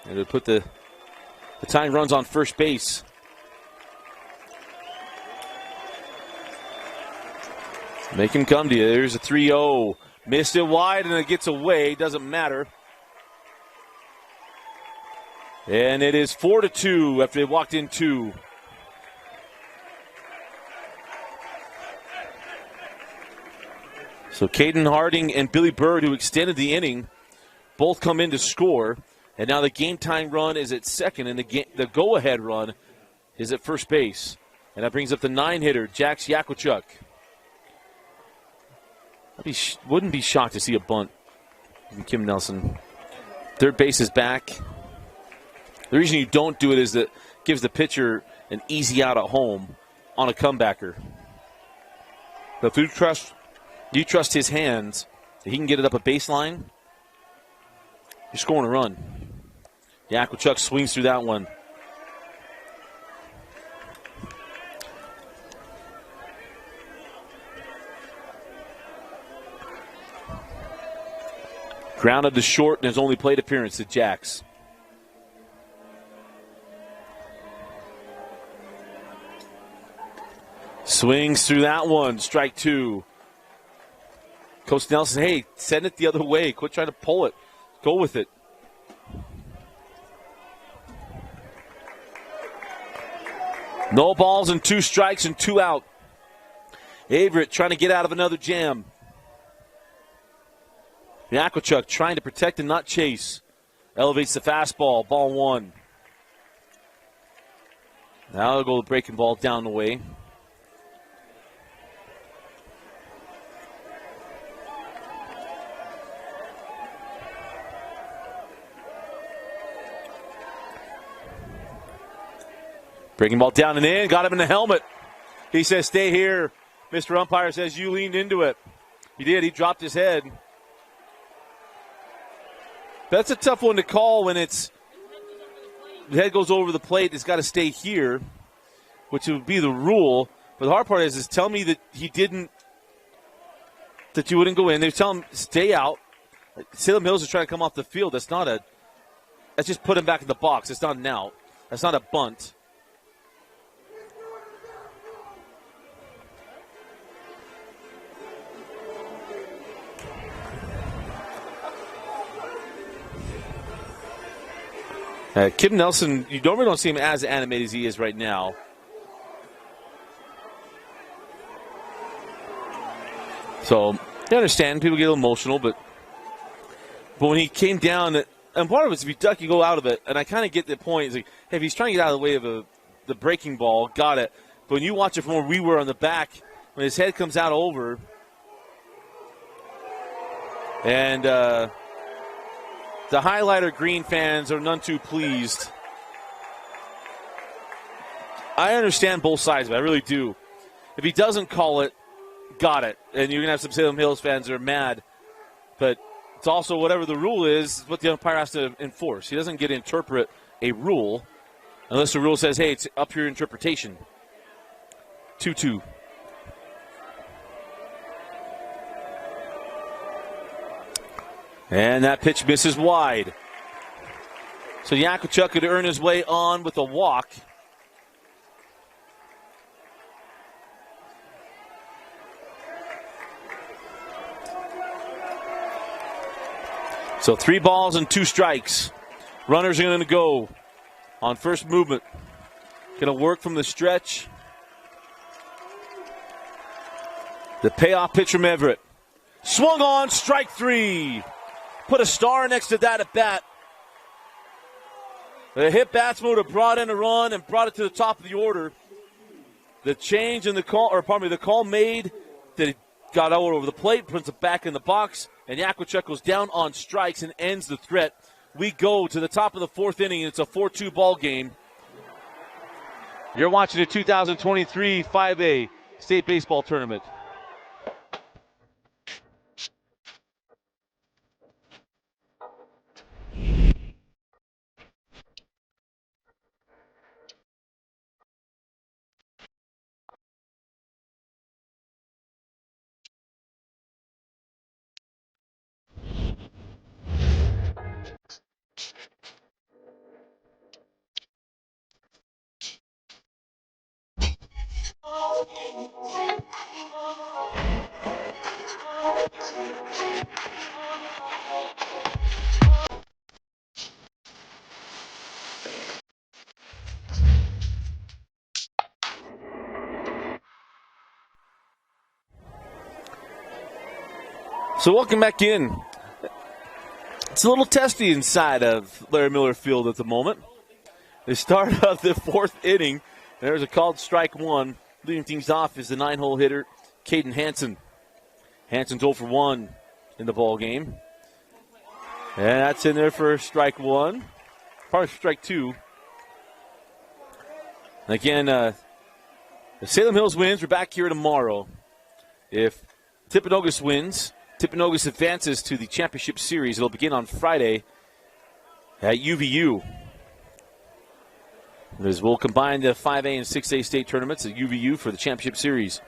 And to put the tying runs on first base. Make him come to you. There's a 3-0. Missed it wide and it gets away. Doesn't matter. And it is 4-2 after they walked in 2. So Caden Harding and Billy Bird, who extended the inning, both come in to score. And now the game-tying run is at second, and the go-ahead run is at first base. And that brings up the 9-hitter, Jax Yakochuk. Wouldn't be shocked to see a bunt from Kim Nelson. Third base is back. The reason you don't do it is that it gives the pitcher an easy out at home on a comebacker. But if you trust his hands, that he can get it up a baseline, you're scoring a run. Yakuchuk swings through that one. Grounded to short in his only plate appearance at Jacks. Swings through that one. Strike two. Coach Nelson, hey, send it the other way. Quit trying to pull it. Go with it. No balls and 2 strikes and 2 out. Averett trying to get out of another jam. Yakuchuk trying to protect and not chase. Elevates the fastball. Ball 1. Now they'll go the breaking ball down the way. Breaking ball down and in. Got him in the helmet. He says, stay here. Mr. Umpire says, you leaned into it. He did. He dropped his head. That's a tough one to call when the head goes over the plate. It's got to stay here, which would be the rule. But the hard part is tell me that that you wouldn't go in. They tell him stay out. Salem Hills is trying to come off the field. That's just put him back in the box. It's not an out. That's not a bunt. Kim Nelson, you normally don't see him as animated as he is right now. So, I understand people get a little emotional, but when he came down, and part of it is if you duck, you go out of it, and I kind of get the point. It's like, hey, if he's trying to get out of the way of the breaking ball, got it. But when you watch it from where we were on the back, when his head comes out over, and the highlighter green fans are none too pleased. I understand both sides of it. I really do. If he doesn't call it, got it. And you're going to have some Salem Hills fans that are mad. But it's also whatever the rule is what the umpire has to enforce. He doesn't get to interpret a rule unless the rule says, hey, it's up to your interpretation. 2-2. And that pitch misses wide. So Yakuchuk could earn his way on with a walk. So 3 balls and 2 strikes. Runners are going to go on first movement. Going to work from the stretch. The payoff pitch from Everett. Swung on, strike 3. Put a star next to that at bat. The hit batsman would have brought in a run and brought it to the top of the order. The change in the call, the call made that it got out over the plate, puts it back in the box, and Yakuchuk goes down on strikes and ends the threat. We go to the top of the 4th inning, and it's a 4-2 ball game. You're watching the 2023 5A State Baseball Tournament. So welcome back in. It's a little testy inside of Larry Miller Field at the moment. They start of the 4th inning. There's a called strike 1. Leading things off is the 9-hole hitter, Caden Hansen. Hansen's 0 for 1 in the ball game. And that's in there for strike 1. Probably strike 2. And again, the Salem Hills wins. We're back here tomorrow. If Timpanogos wins, Timpanogos advances to the championship series. It'll begin on Friday at UVU. As we'll combine the 5A and 6A state tournaments at UVU for the championship series.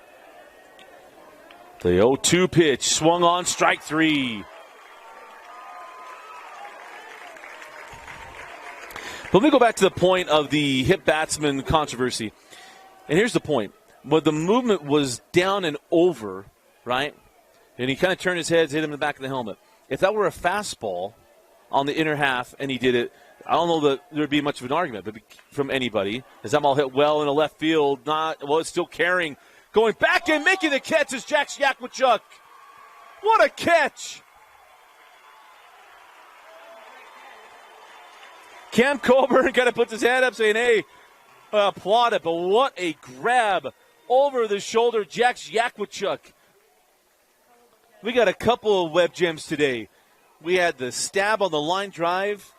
The 0-2 pitch, swung on, strike three. But let me go back to the point of the hip batsman controversy. And here's the point. When the movement was down and over, right, and he kind of turned his head, hit him in the back of the helmet. If that were a fastball on the inner half and he did it, I don't know that there would be much of an argument from anybody. As that ball hit well in the left field, it's still carrying. Going back and making the catch is Jack Yakwachuk. What a catch! Cam Coburn kind of puts his hand up saying, hey, applaud it, but what a grab over the shoulder, Jack Yakwachuk. We got a couple of web gems today. We had the stab on the line drive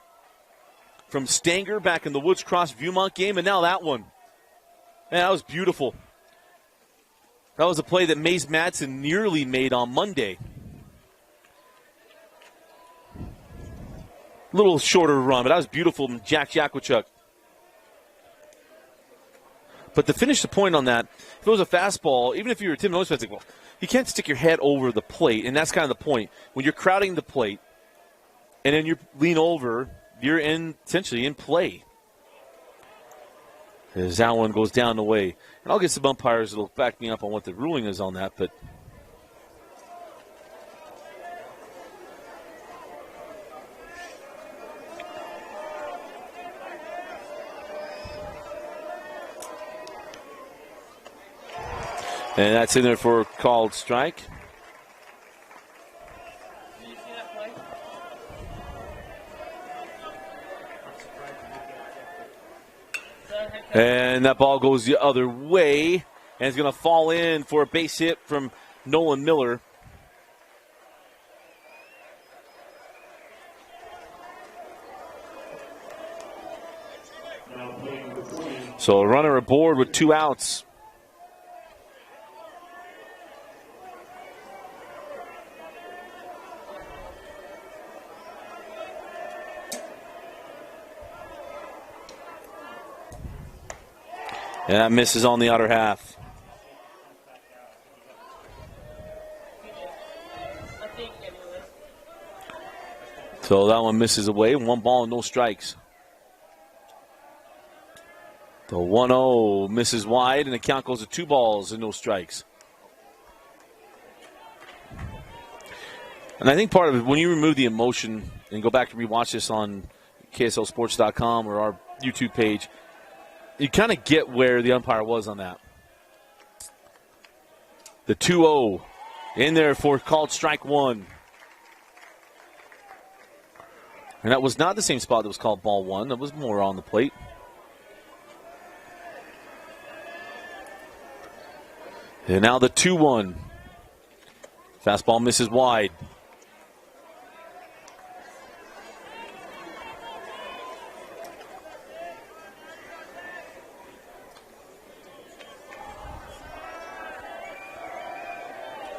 from Stanger back in the Woods Cross Viewmont game, and now that one. Man, that was beautiful. That was a play that Mace Madsen nearly made on Monday. Little shorter run, but that was beautiful from Jack Yakwachuk. But to finish the point on that, if it was a fastball, even if you were Tim Noyes, like, well, you can't stick your head over the plate, and that's kind of the point. When you're crowding the plate, and then you lean over, you're essentially in play. As that one goes down the way. And I'll get some umpires that will back me up on what the ruling is on that, but and that's in there for a called strike. And that ball goes the other way, and it's going to fall in for a base hit from Nolan Miller. So a runner aboard with 2 outs. And that misses on the outer half. So that one misses away. 1 ball and no strikes. The 1-0 misses wide, and the count goes to 2 balls and no strikes. And I think part of it, when you remove the emotion and go back and rewatch this on KSLSports.com or our YouTube page, you kind of get where the umpire was on that. The 2-0 in there for called strike 1. And that was not the same spot that was called ball 1. That was more on the plate. And now the 2-1. Fastball misses wide.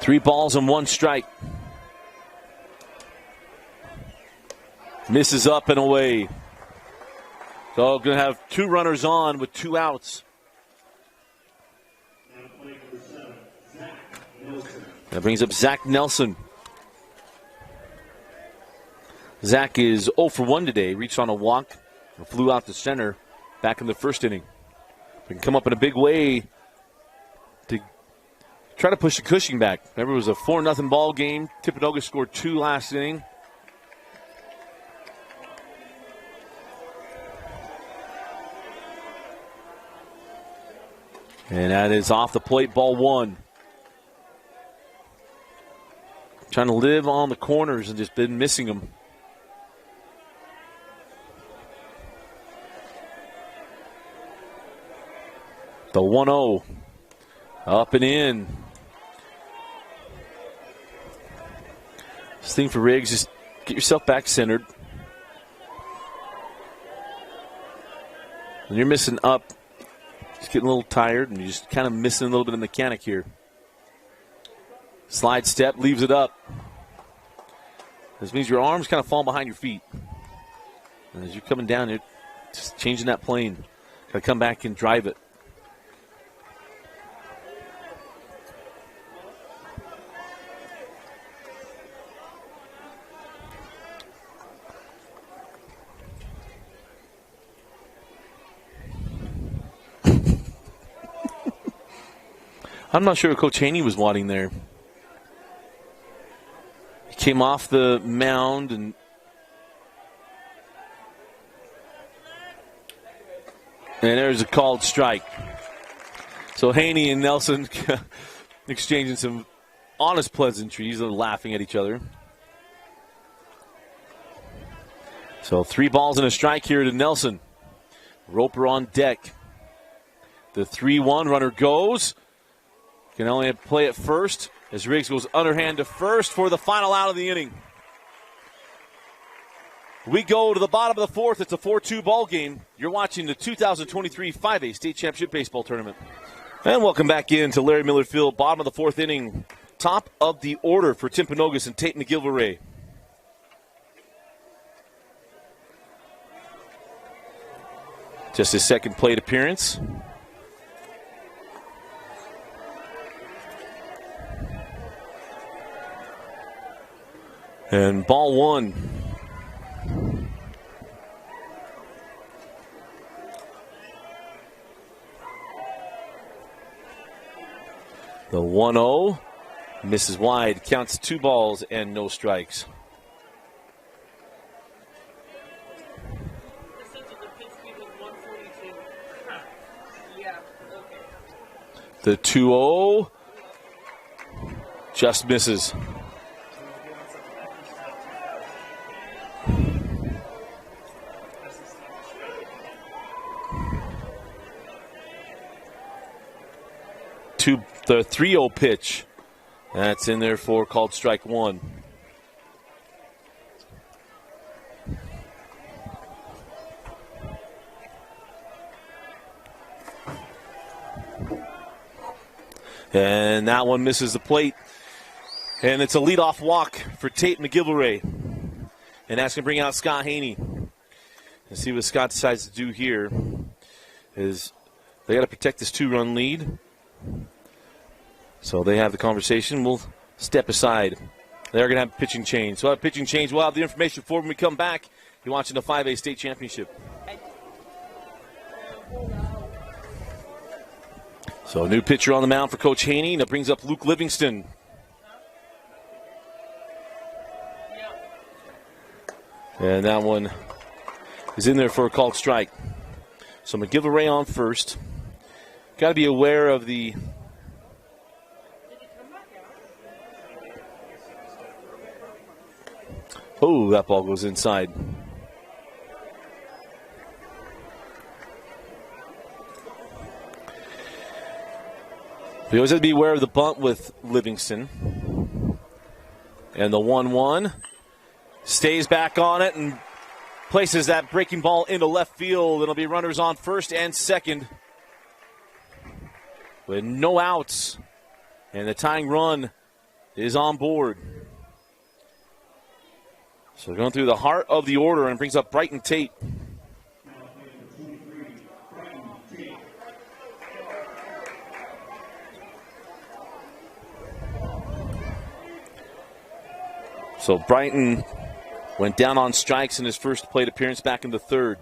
Three balls and 1 strike. Misses up and away. So going to have 2 runners on with 2 outs. That brings up Zach Nelson. Zach is 0 for 1 today. Reached on a walk and flew out to center back in the first inning. He can come up in a big way to try to push the Cushing back. Remember, it was a 4-0 ball game. Timpanogos scored 2 last inning. And that is off the plate, ball 1. Trying to live on the corners and just been missing them. The 1-0. Up and in. This thing for Riggs, just get yourself back centered. When you're missing up, just getting a little tired and you're just kind of missing a little bit of mechanic here. Slide step, leaves it up. This means your arms kind of fall behind your feet. And as you're coming down, you're just changing that plane. Got to come back and drive it. I'm not sure what Coach Haney was wanting there. He came off the mound and there's a called strike. So Haney and Nelson exchanging some honest pleasantries. They're laughing at each other. So 3 balls and a strike here to Nelson. Roper on deck. The 3-1 runner goes. Can only play it first as Riggs goes underhand to first for the final out of the inning. We go to the bottom of the 4th. It's a 4-2 ball game. You're watching the 2023 5A State Championship Baseball Tournament. And welcome back into Larry Miller Field. Bottom of the 4th inning. Top of the order for Timpanogos and Tate McGilvray. Just his second plate appearance. And ball 1. The 1-0 misses wide, counts 2 balls and no strikes. The 2-0 just misses. The 3-0 pitch. That's in there for called strike 1. And that one misses the plate. And it's a leadoff walk for Tate McGilvray. And that's going to bring out Scott Haney. And see what Scott decides to do here is they got to protect this 2-run lead. So they have the conversation. We'll step aside. They're going to have a pitching change. So a pitching change. We'll have the information for when we come back. You're watching the 5A State Championship. So a new pitcher on the mound for Coach Haney. That brings up Luke Livingston. And that one is in there for a called strike. So McGilvray on first. Got to be aware of the oh, that ball goes inside. We always have to be aware of the bunt with Livingston. And the 1-1 stays back on it and places that breaking ball into left field. It'll be runners on first and second with no outs. And the tying run is on board. So going through the heart of the order and brings up Brighton Tate. So Brighton went down on strikes in his first plate appearance back in the 3rd.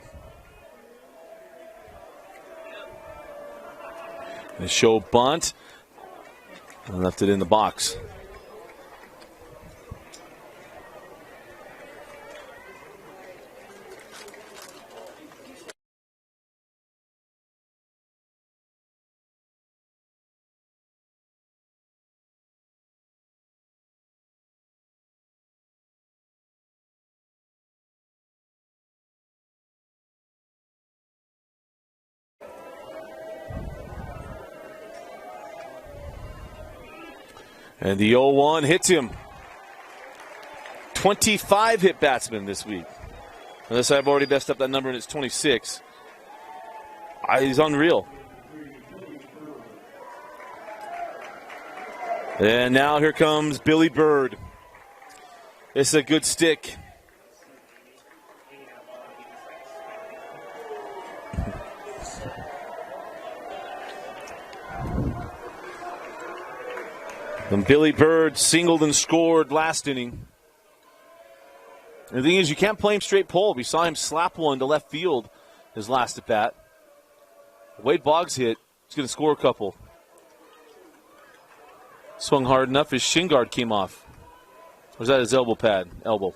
The show bunt and left it in the box. And the 0-1 hits him. 25 hit batsmen this week. Unless I've already messed up that number and it's 26. He's unreal. And now here comes Billy Bird. It's a good stick. And Billy Bird singled and scored last inning. And the thing is, you can't play him straight pull. We saw him slap one to left field his last at bat. Wade Boggs hit. He's going to score a couple. Swung hard enough. His shin guard came off. Or was that his elbow pad? Elbow.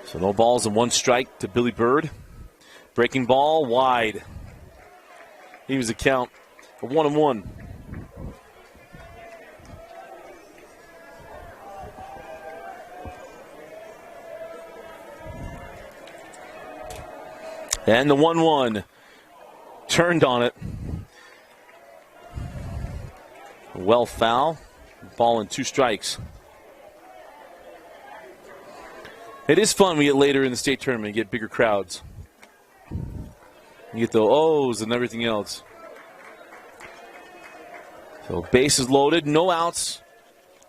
So no balls and one strike to Billy Bird. Breaking ball wide. He was a count of 1-1. And the 1-1 turned on it. Well foul. Ball and 2 strikes. It is fun when we get later in the state tournament and get bigger crowds. You get the O's and everything else. So bases loaded, no outs.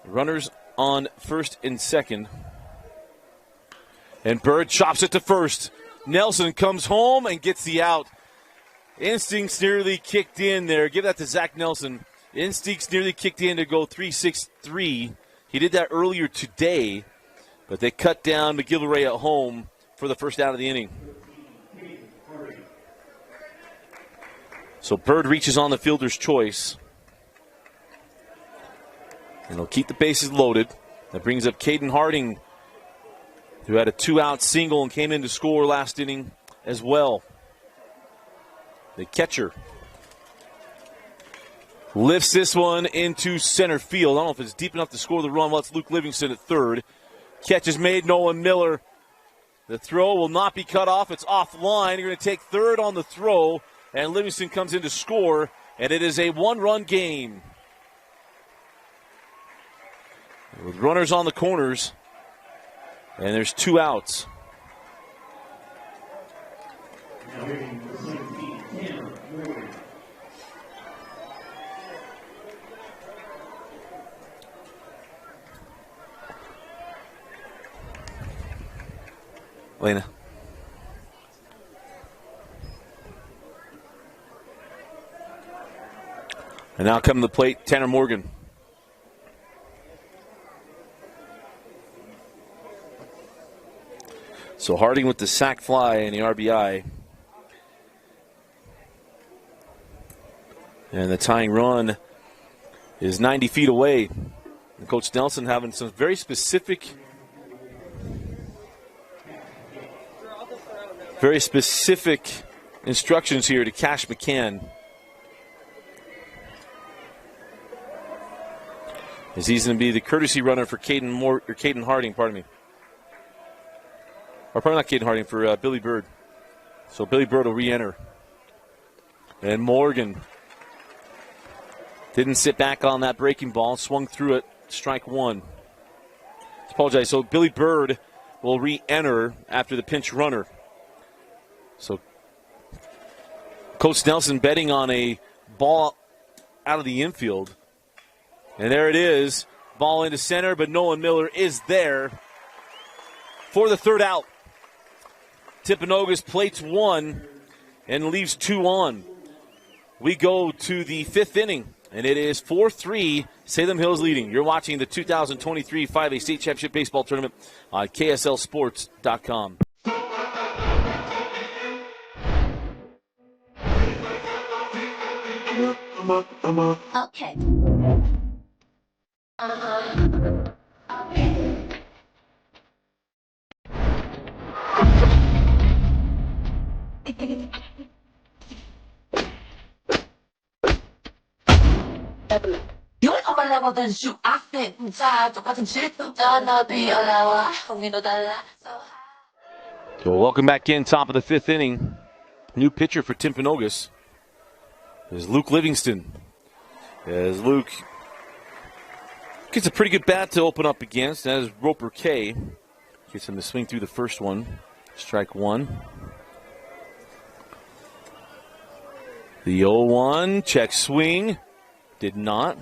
Runners on first and second. And Bird chops it to first. Nelson comes home and gets the out. Instincts nearly kicked in there. Give that to Zach Nelson. Instincts nearly kicked in to go 3-6-3. He did that earlier today. But they cut down McGillivray at home for the first out of the inning. So Bird reaches on the fielder's choice. And he'll keep the bases loaded. That brings up Caden Harding, who had a 2-out single and came in to score last inning as well. The catcher lifts this one into center field. I don't know if it's deep enough to score the run. Well, it's Luke Livingston at third. Catch is made, Nolan Miller. The throw will not be cut off. It's offline. You're going to take third on the throw, and Livingston comes in to score, and it is a 1-run game. With runners on the corners, and there's 2 outs. Lena. And now coming to the plate, Tanner Morgan. So Harding with the sac fly and the RBI. And the tying run is 90 feet away. And Coach Nelson having some very specific instructions here to Cash McCann. As he's going to be the courtesy runner for Caden Harding, pardon me. Or probably not Caden Harding, for Billy Bird. So Billy Bird will re-enter. And Morgan didn't sit back on that breaking ball, swung through it, strike one. Apologize. So Billy Bird will re-enter after the pinch runner. So Coach Nelson betting on a ball out of the infield. And there it is. Ball into center, but Nolan Miller is there for the third out. Timpanogos plates 1 and leaves 2 on. We go to the 5th inning, and it is 4-3, Salem Hills leading. You're watching the 2023 5A State Championship Baseball Tournament on KSLSports.com. Okay. Okay. Yun ang malawagan siya akin sa 똑같은 질투가 나비 올라와 홍미도 달라. So welcome back in, top of the 5th inning. New pitcher for Timpanogos is Luke Livingston. As Luke Gets a pretty good bat to open up against. That is Roper K. Gets him to swing through the first one. Strike one. The 0-1. Check swing. Did not.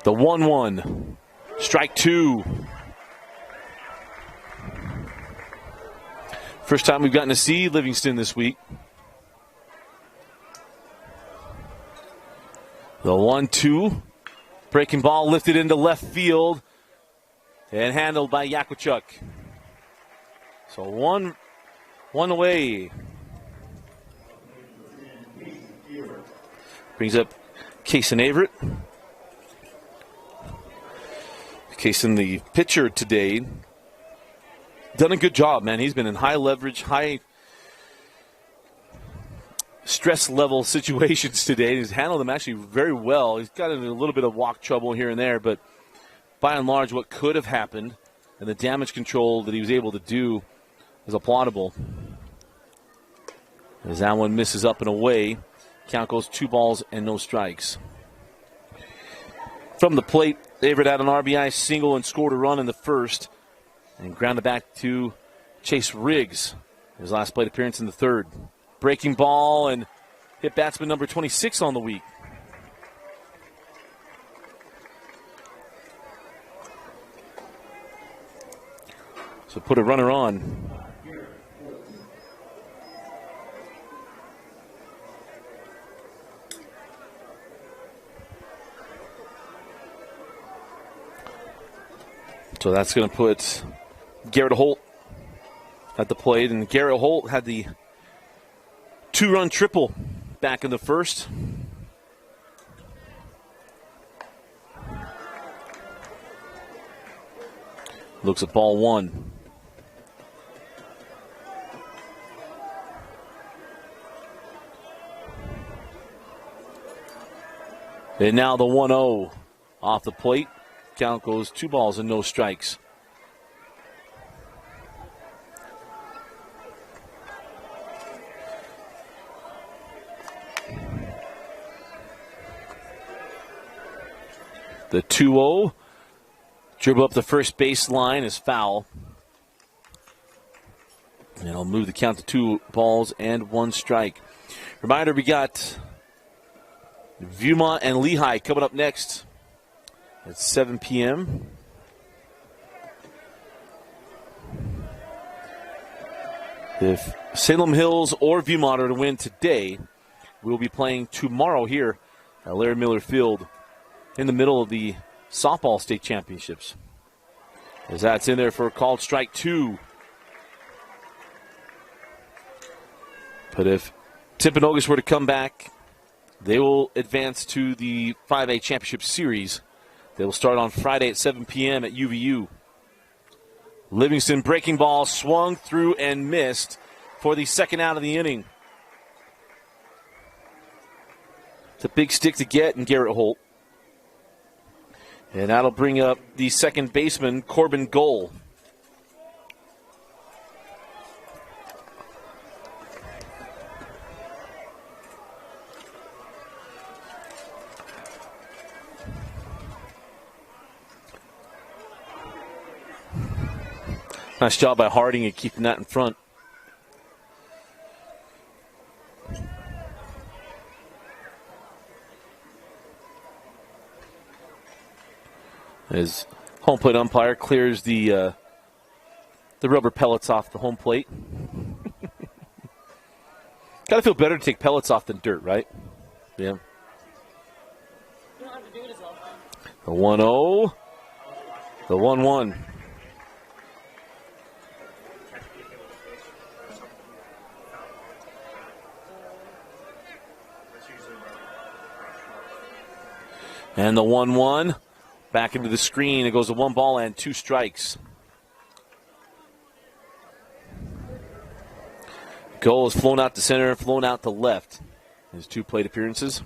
The 1-1. Strike two. First time we've gotten to see Livingston this week. The 1-2. Breaking ball lifted into left field and handled by Yakuchuk. So one away. Brings up Kaysen Averett. Kaysen, the pitcher today, done a good job, man. He's been in high leverage, high stress level situations today. He's handled them actually very well. He's got in a little bit of walk trouble here and there, but by and large, what could have happened and the damage control that he was able to do is applaudable. As that one misses up and away, count goes 2 balls and no strikes. From the plate, Averett had an RBI single and scored a run in the first and grounded back to Chase Riggs, his last plate appearance in the third. Breaking ball and hit batsman number 26 on the week. So put a runner on. So that's going to put Garrett Holt at the plate. And Garrett Holt had the 2-run triple back in the first. Looks at ball one. And now the 1-0 off the plate. Count goes 2 balls and no strikes. The 2-0. Dribble up the first base line is foul. And it'll move the count to 2 balls and 1 strike. Reminder, we got Viewmont and Lehigh coming up next at 7 p.m. If Salem Hills or Viewmont are to win today, we'll be playing tomorrow here at Larry Miller Field in the middle of the softball state championships. As that's in there for a called strike 2. But if Timpanogos were to come back, they will advance to the 5A championship series. They will start on Friday at 7 p.m. at UVU. Livingston breaking ball swung through and missed for the second out of the inning. It's a big stick to get, and Garrett Holt. And that'll bring up the second baseman, Corbin Goal. Nice job by Harding at keeping that in front. As home plate umpire clears the rubber pellets off the home plate. Gotta feel better to take pellets off than dirt, right? Yeah. You don't have to do it as often. The 1-0. The 1-1. And the 1-1. Back into the screen. It goes to 1 ball and 2 strikes. Goal is flown out to center, flown out to left. His 2 plate appearances.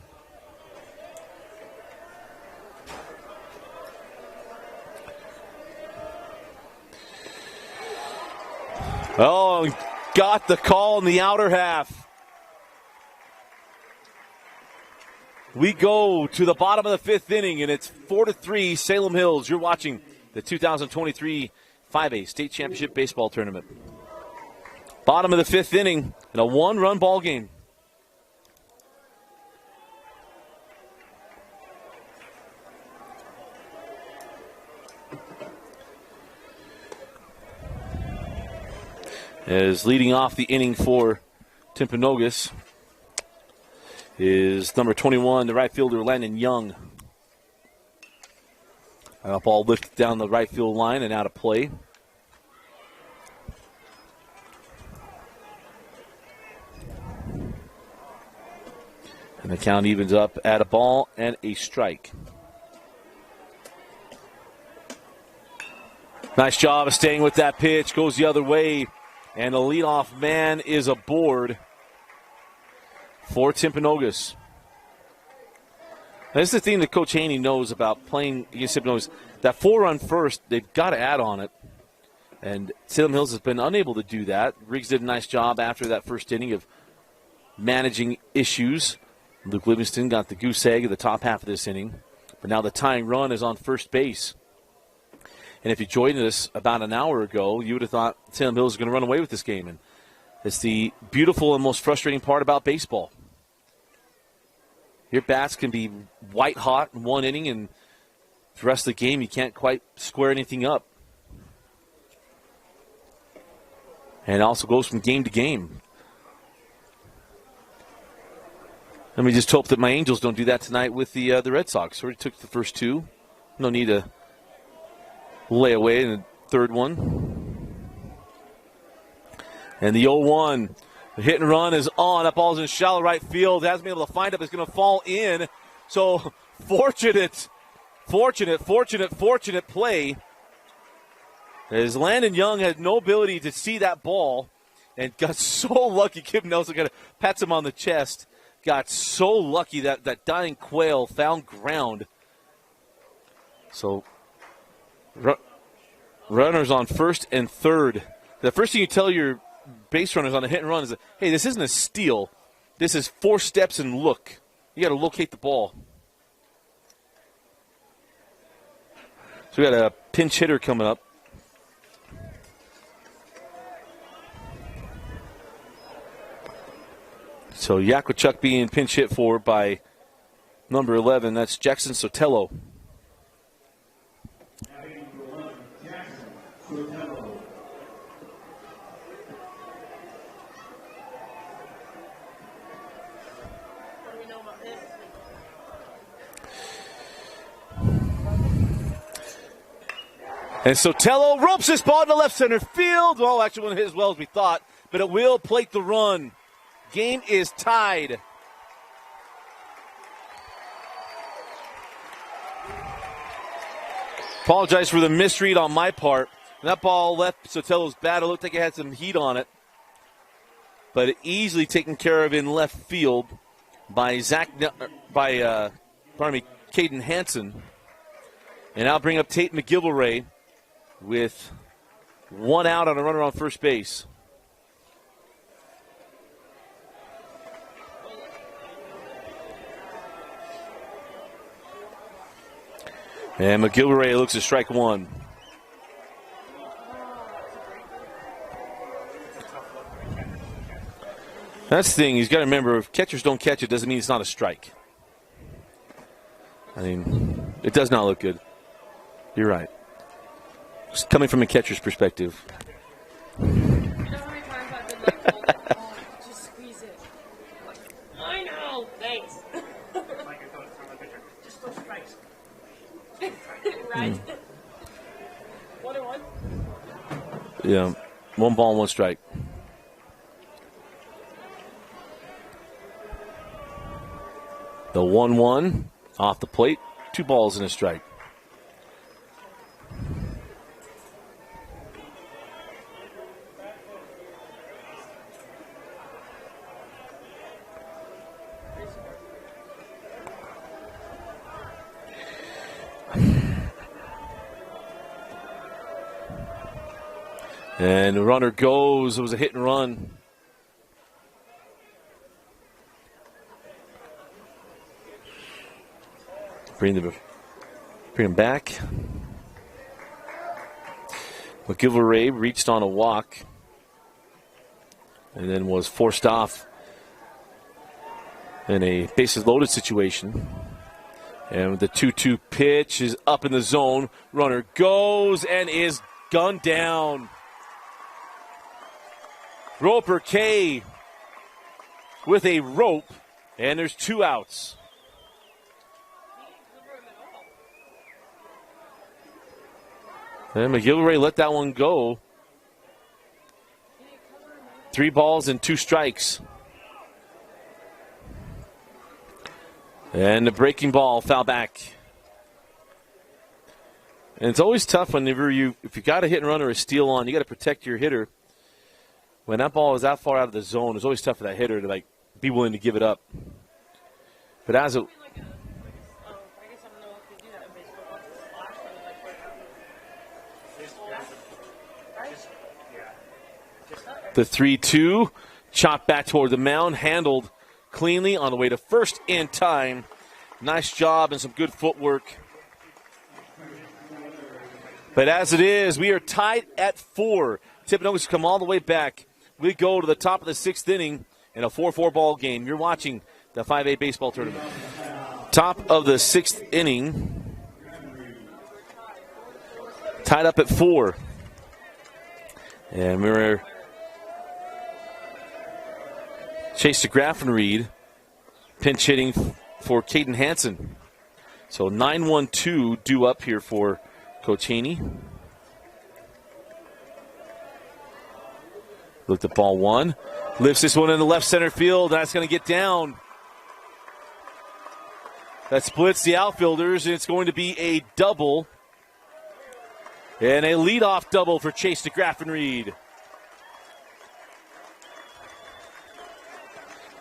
Oh, got the call in the outer half. We go to the bottom of the fifth inning, and it's 4-3 Salem Hills. You're watching the 2023 5A State Championship Baseball Tournament. Bottom of the fifth inning in a one-run ball game. As leading off the inning for Timpanogos is number 21, the right fielder, Landon Young. A ball lifted down the right field line and out of play. And the count evens up at a ball and a strike. Nice job of staying with that pitch. Goes the other way. And the leadoff man is aboard for Timpanogos. This is the thing that Coach Haney knows about playing against Timpanogos. That 4-run first, they've got to add on it. And Salem Hills has been unable to do that. Riggs did a nice job after that first inning of managing issues. Luke Livingston got the goose egg at the top half of this inning. But now the tying run is on first base. And if you joined us about an hour ago, you would have thought Salem Hills is going to run away with this game. And it's the beautiful and most frustrating part about baseball. Your bats can be white hot in one inning, and the rest of the game you can't quite square anything up. And it also goes from game to game. Let me just hope that my Angels don't do that tonight with the Red Sox. Already took the first two. No need to lay away in the third one. And the 0-1. The hit and run is on. That ball's in shallow right field. Hasn't been able to find it. It's going to fall in. So fortunate play. As Landon Young had no ability to see that ball and got so lucky. Kim Nelson kind of pats him on the chest. Got so lucky that dying quail found ground. So runners on first and third. The first thing you tell your base runners on a hit and run is, hey, this isn't a steal. This is 4 steps and look. You got to locate the ball. So we got a pinch hitter coming up. So Yakuchuk being pinch hit for by number 11. That's Jackson Sotelo. And Sotelo ropes this ball to left center field. Well, actually won't hit as well as we thought, but it will plate the run. Game is tied. Apologize for the misread on my part. That ball left Sotelo's bat. It looked like it had some heat on it, but easily taken care of in left field by Caden Hansen. And I'll bring up Tate McGilvray with 1 out on a runner on first base. And McGilvray looks at strike 1. That's the thing. He's got to remember, if catchers don't catch it, doesn't mean it's not a strike. I mean, it does not look good. You're right. Just coming from a catcher's perspective. You know how many times I've been like, oh, just squeeze it. I know, thanks. Just those strikes. Right? 1-1. Yeah, 1 ball, 1 strike. The 1-1 off the plate, 2 balls and a strike. And the runner goes. It was a hit and run. Bring him back. McGillivray reached on a walk and then was forced off in a bases loaded situation. And the 2-2 pitch is up in the zone. Runner goes and is gunned down. Roper K with a rope, and there's 2 outs. And McGillivray let that one go. 3 balls and 2 strikes. And the breaking ball foul back. And it's always tough whenever if you got a hit and run or a steal on, you got to protect your hitter. When that ball is that far out of the zone, it's always tough for that hitter to be willing to give it up. But as it the 3-2 chopped back toward the mound, handled cleanly on the way to first in time. Nice job and some good footwork. But as it is, we are tied at 4. Timpanogos come all the way back. We go to the top of the 6th inning in a 4-4 ball game. You're watching the 5A baseball tournament. Top of the 6th inning. Tied up at 4. And we're Chase DeGraffenried pinch hitting for Caden Hansen. So 9-1-2 due up here for Coach Haney. Looked at ball 1. Lifts this one in the left center field. That's going to get down. That splits the outfielders, and it's going to be a double. And a leadoff double for Chase DeGraffenried.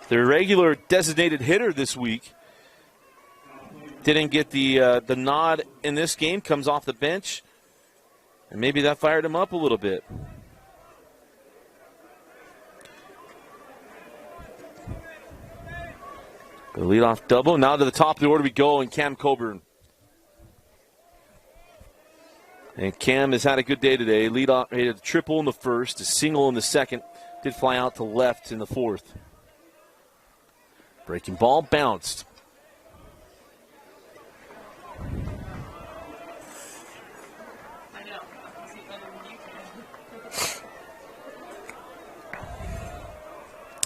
Their regular designated hitter this week didn't get the nod in this game. Comes off the bench, and maybe that fired him up a little bit. The leadoff double. Now to the top of the order we go, and Cam Coburn. And Cam has had a good day today. Leadoff, he had a triple in the first, a single in the second. Did fly out to left in the fourth. Breaking ball bounced.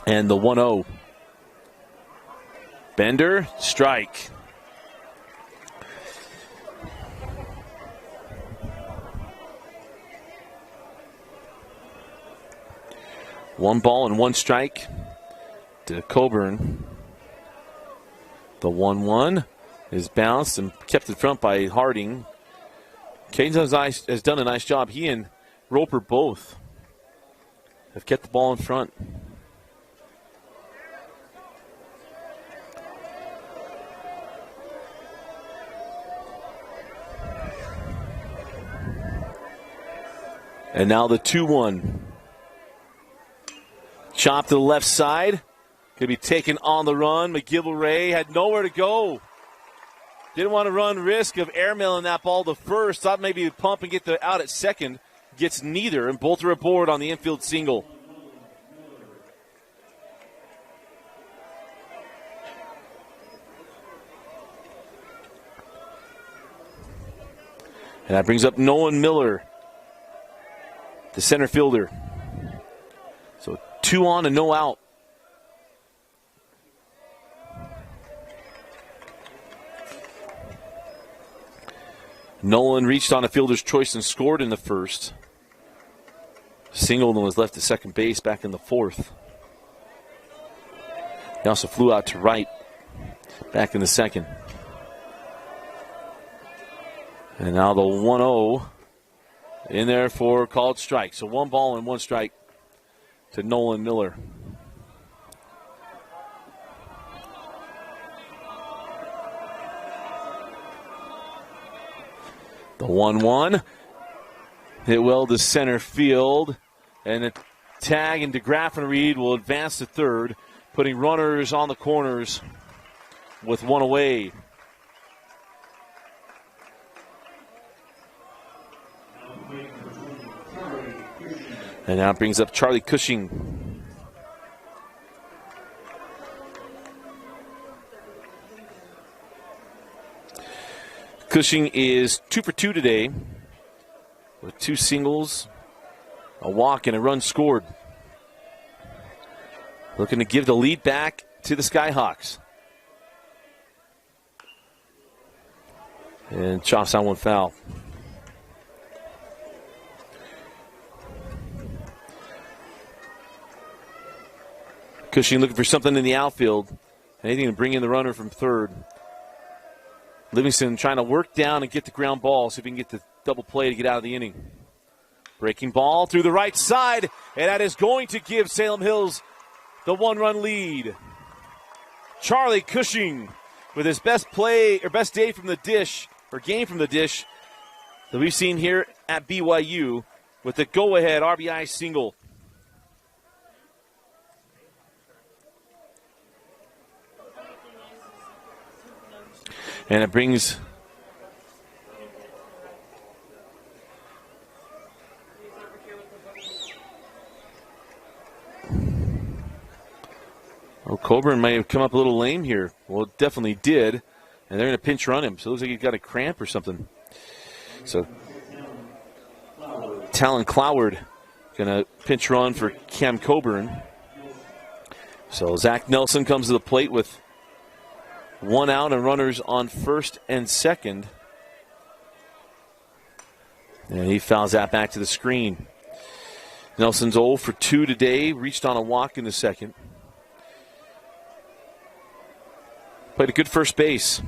And the 1-0. Bender, strike. One ball and 1 strike to Coburn. The 1-1 is bounced and kept in front by Harding. Caden has done a nice job. He and Roper both have kept the ball in front. And now the 2-1. Chop to the left side. Going to be taken on the run. McGillivray had nowhere to go. Didn't want to run risk of airmailing that ball to first. Thought maybe he'd pump and get the out at second. Gets neither, and both are aboard on the infield single. And that brings up Nolan Miller, the center fielder. So 2 on and no out. Nolan reached on a fielder's choice and scored in the first. Singled and was left at second base back in the fourth. He also flew out to right back in the second. And now the 1-0 in there for called strike. So 1 ball and 1 strike to Nolan Miller. The 1-1 hit well to center field. And the tag, and DeGraff and Reed will advance to third, putting runners on the corners with one away. And now brings up Charlie Cushing. Cushing is 2 for 2 today with 2 singles, a walk, and a run scored. Looking to give the lead back to the Skyhawks. And chops on one foul. Cushing looking for something in the outfield. Anything to bring in the runner from third. Livingston trying to work down and get the ground ball, see if he can get the double play to get out of the inning. Breaking ball through the right side, and that is going to give Salem Hills the 1-run lead. Charlie Cushing with his best play, or best day from the dish, or game from the dish that we've seen here at BYU with the go-ahead RBI single. And it brings Coburn may have come up a little lame here. Well, it definitely did. And they're going to pinch run him. So it looks like he's got a cramp or something. So Talon Cloward going to pinch run for Cam Coburn. So Zach Nelson comes to the plate with 1 out and runners on first and second. And he fouls that back to the screen. Nelson's 0 for 2 today. Reached on a walk in the second. Played a good first base.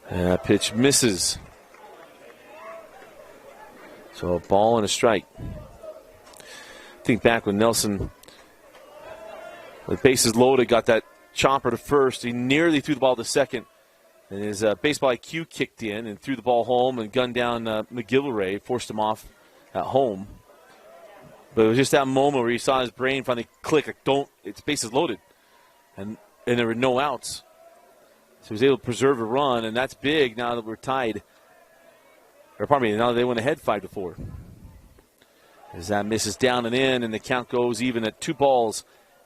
And that pitch misses. So a ball and a strike. Think back when Nelson, with bases loaded, got that chopper to first. He nearly threw the ball to second. And his baseball IQ kicked in and threw the ball home and gunned down McGillivray, forced him off at home. But it was just that moment where he saw his brain finally click, like, it's bases loaded. And there were no outs. So he was able to preserve a run, and that's big now that we're tied. Or pardon me, now that they went ahead 5-4. As that misses down and in, and the count goes even at 2 balls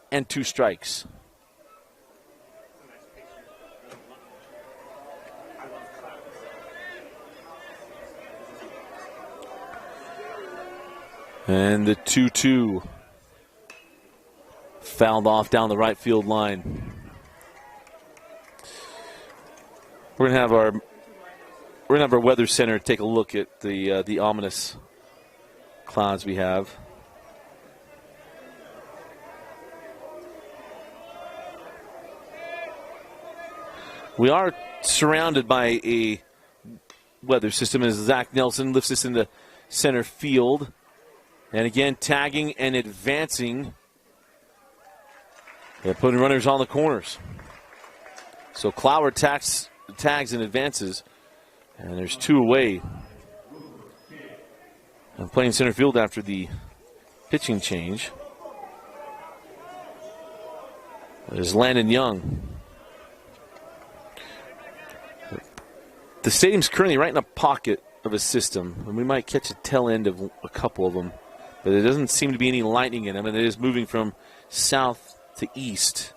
and 2 strikes. And the 2-2 fouled off down the right field line. We're gonna have our weather center take a look at the ominous clouds we have. We are surrounded by a weather system as Zach Nelson lifts us into center field. And again, tagging and advancing. They're putting runners on the corners. So Cloward tags and advances. And there's 2 away. And playing center field after the pitching change. There's Landon Young. The stadium's currently right in a pocket of a system. And we might catch a tail end of a couple of them. But there doesn't seem to be any lightning in them, and it is moving from south to east.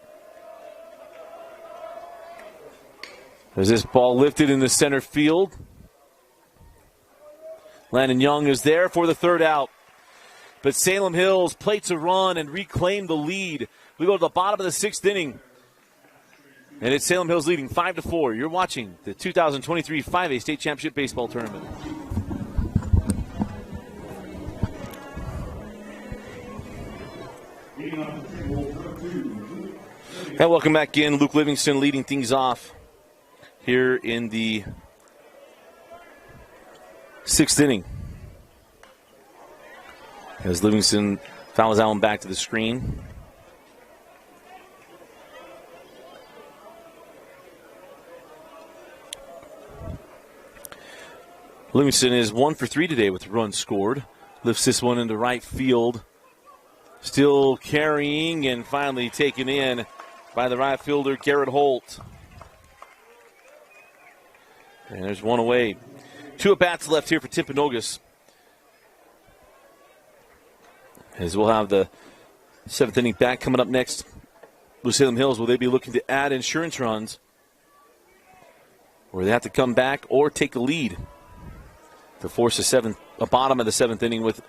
There's this ball lifted in the center field. Landon Young is there for the 3rd out. But Salem Hills plates a run and reclaim the lead. We go to the bottom of the 6th inning. And it's Salem Hills leading 5-4. You're watching the 2023 5A State Championship Baseball Tournament. And welcome back in. Luke Livingston leading things off here in the 6th inning. As Livingston fouls that one back to the screen. Livingston is 1 for 3 today with runs scored. Lifts this one into right field. Still carrying and finally taken in by the right fielder, Garrett Holt. And there's one away. 2 at-bats left here for Timpanogos. As we'll have the 7th inning back coming up next with Salem Hills. Will they be looking to add insurance runs? Or they have to come back or take a lead to force a bottom of the 7th inning with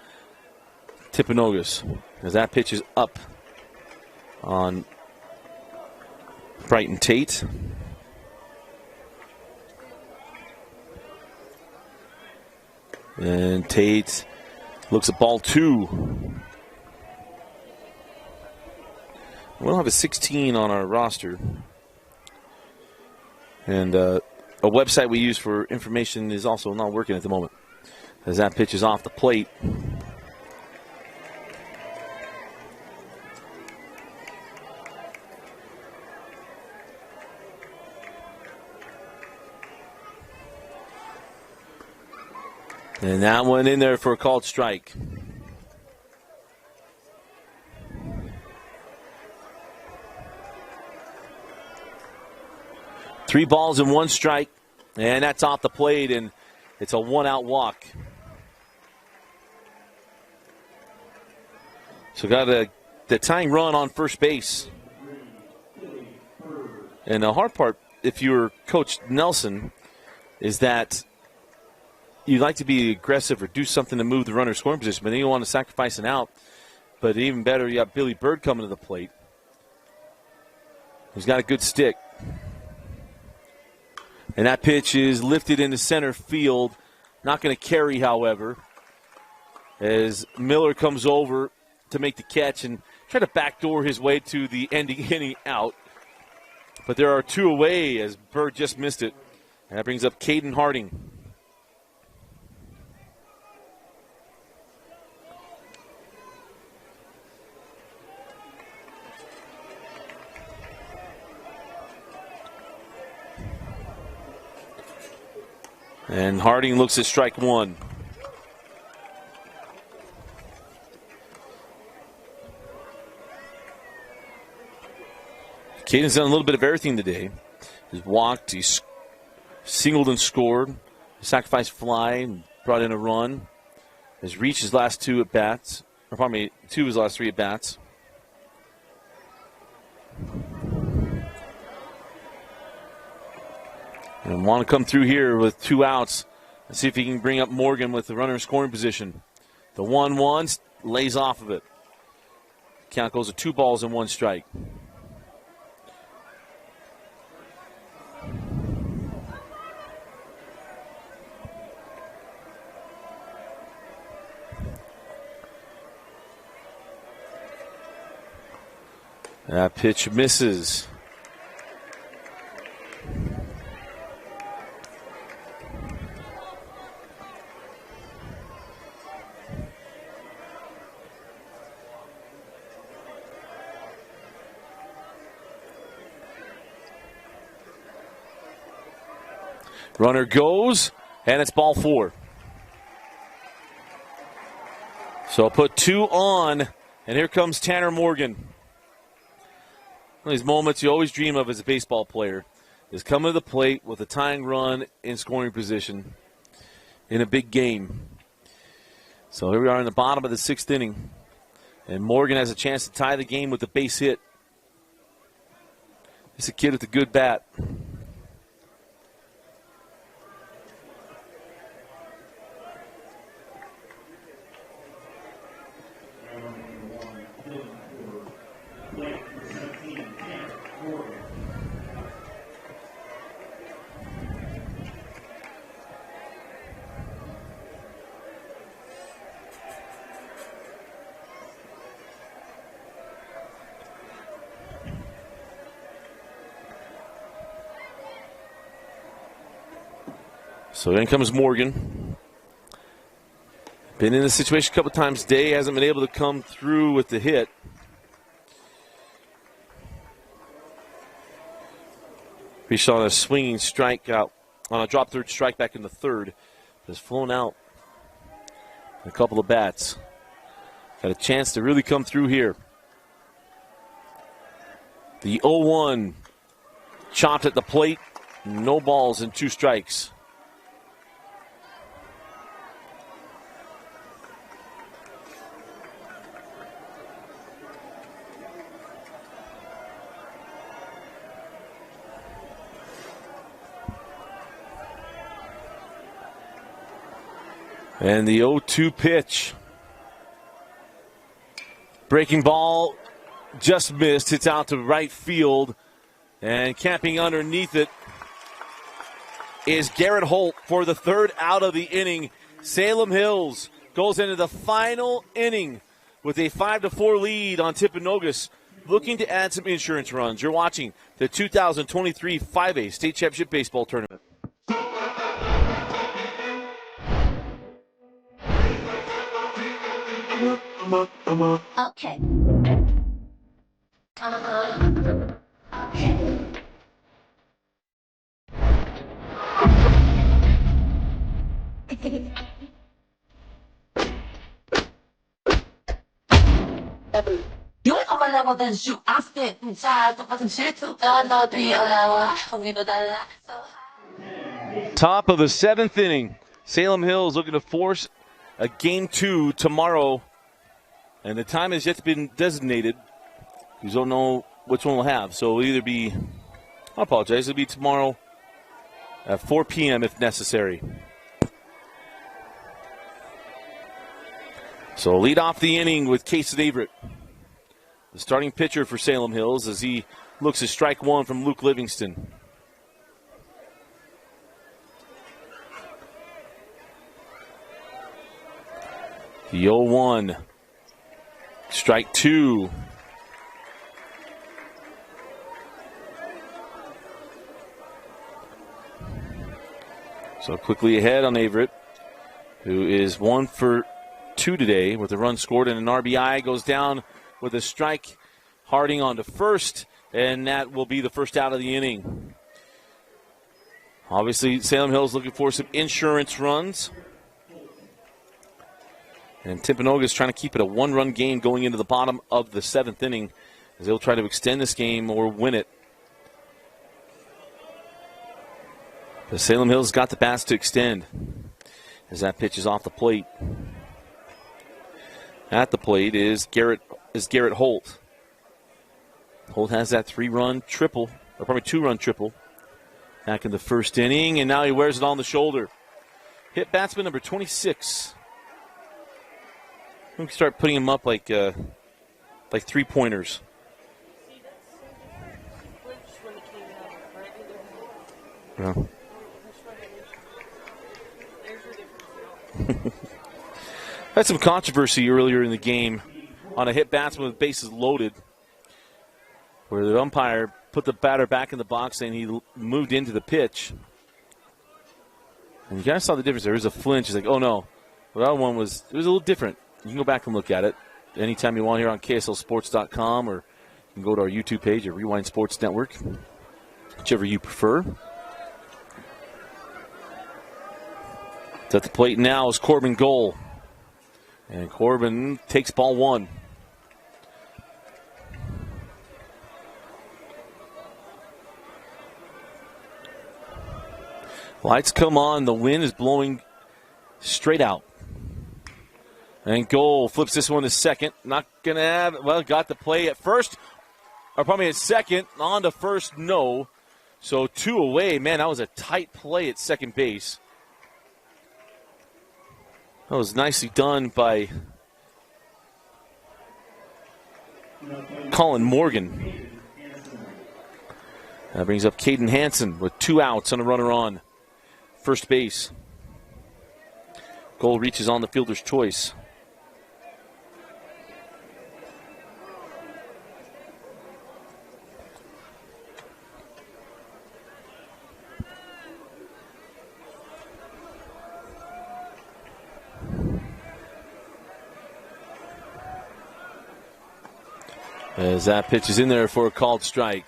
Timpanogos. As that pitch is up on Brighton Tate. And Tate looks at ball 2. We'll have a 16 on our roster. And a website we use for information is also not working at the moment. As that pitch is off the plate. And that one in there for a called strike. Three balls and 1 strike, and that's off the plate, and it's a 1-out walk. So got the tying run on first base. And the hard part, if you're Coach Nelson, is that you'd like to be aggressive or do something to move the runner scoring position, but then you want to sacrifice an out. But even better, you got Billy Bird coming to the plate. He's got a good stick. And that pitch is lifted into center field. Not going to carry, however, as Miller comes over to make the catch and try to backdoor his way to the ending inning out. But there are 2 away as Bird just missed it. And that brings up Caden Harding. And Harding looks at strike 1. Caden's done a little bit of everything today. He's walked, he's singled and scored, sacrificed fly, and brought in a run. Has reached his last 2 at-bats, or pardon me, 2 of his last 3 at-bats. And want to come through here with 2 outs and see if he can bring up Morgan with the runner in scoring position. The 1-1 lays off of it. Count goes to 2 balls and 1 strike. That pitch misses. Runner goes, and it's ball 4. So I'll put 2 on, and here comes Tanner Morgan. One of these moments you always dream of as a baseball player is coming to the plate with a tying run in scoring position in a big game. So here we are in the bottom of the 6th inning, and Morgan has a chance to tie the game with a base hit. He's a kid with a good bat. So in comes Morgan. Been in this situation a couple times today. Hasn't been able to come through with the hit. He saw a swinging strikeout on a drop third strike back in the 3rd. has flown out a couple of bats. Got a chance to really come through here. The 0-1 chopped at the plate. No balls and 2 strikes. And the 0-2 pitch. Breaking ball just missed. Hits out to right field. And camping underneath it is Garrett Holt for the 3rd out of the inning. Salem Hills goes into the final inning with a 5-4 lead on Timpanogos, looking to add some insurance runs. You're watching the 2023 5A State Championship Baseball Tournament. Okay. Yung kamalawa din siya after sa tapos siltukan na bialawa kung inodala. Top of the 7th inning. Salem Hills looking to force a game 2 tomorrow. And the time has yet been designated. We don't know which one we'll have. So it'll either be, I apologize, it'll be tomorrow at 4 p.m. if necessary. So lead off the inning with Case Averett, the starting pitcher for Salem Hills, as he looks to strike 1 from Luke Livingston. The 0-1. Strike 2. So quickly ahead on Averett, who is 1 for 2 today with a run scored and an RBI. Goes down with a strike. Harding on to first, and that will be the first out of the inning. Obviously, Salem Hills looking for some insurance runs. And Timpanogos trying to keep it a 1-run game going into the bottom of the 7th inning, as they'll try to extend this game or win it. The Salem Hills got the bats to extend as that pitch is off the plate. At the plate is Garrett Holt. Holt has that 3-run triple, or probably 2-run triple back in the first inning, and now he wears it on the shoulder. Hit batsman number 26. We can start putting him up like 3-pointers. Yeah. Had some controversy earlier in the game on a hit batsman with bases loaded, where the umpire put the batter back in the box and he moved into the pitch. And you guys saw the difference. There was a flinch. He's like, oh no. Well, that one was a little different. You can go back and look at it anytime you want here on KSLSports.com, or you can go to our YouTube page at Rewind Sports Network, whichever you prefer. At the plate now is Corbin Goal. And Corbin takes ball 1. Lights come on. The wind is blowing straight out. And Goal flips this one to second. Not going to have, well, got the play at first, or probably at second. On to first, no. So 2 away. Man, that was a tight play at second base. That was nicely done by Colin Morgan. That brings up Caden Hansen with 2 outs and a runner on first base. Goal reaches on the fielder's choice. As that pitch is in there for a called strike.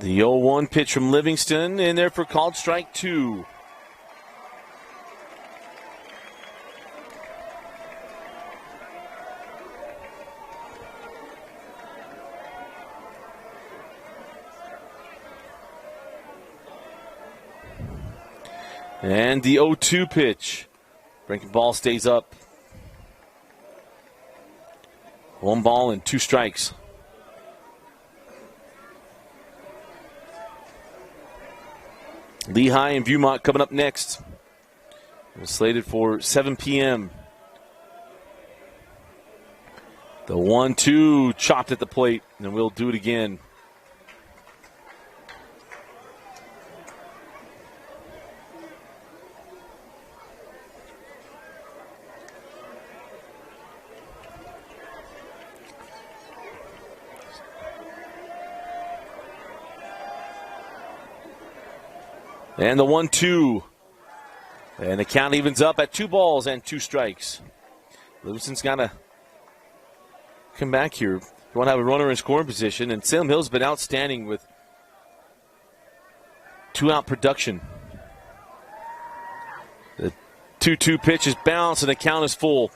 The 0-1 pitch from Livingston in there for called strike 2. And the 0-2 pitch. Breaking ball stays up. 1 ball and 2 strikes. Lehigh and Viewmont coming up next. We're slated for 7 p.m. The 1-2 chopped at the plate, and we'll do it again. And the 1-2. And the count evens up at 2 balls and 2 strikes. Livingston's got to come back here. You want to have a runner in scoring position. And Salem Hill's been outstanding with 2-out production. The 2-2 pitch is bounced and the count is full.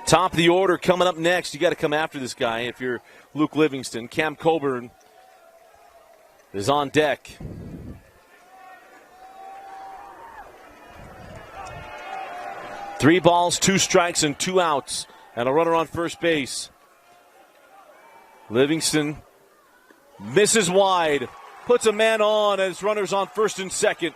Top of the order coming up next. You got to come after this guy if you're Luke Livingston. Cam Coburn is on deck. Three balls, 2 strikes, and 2 outs, and a runner on first base. Livingston misses wide, puts a man on as runners on first and second.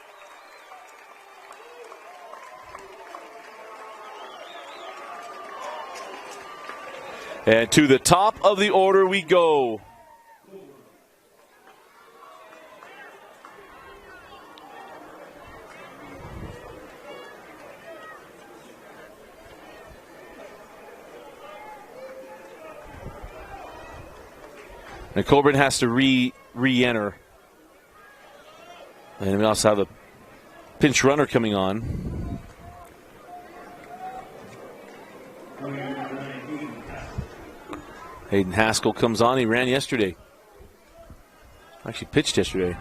And to the top of the order we go. And Coburn has to re-enter. And we also have a pinch runner coming on. Hayden Haskell comes on. He ran yesterday. Actually pitched yesterday.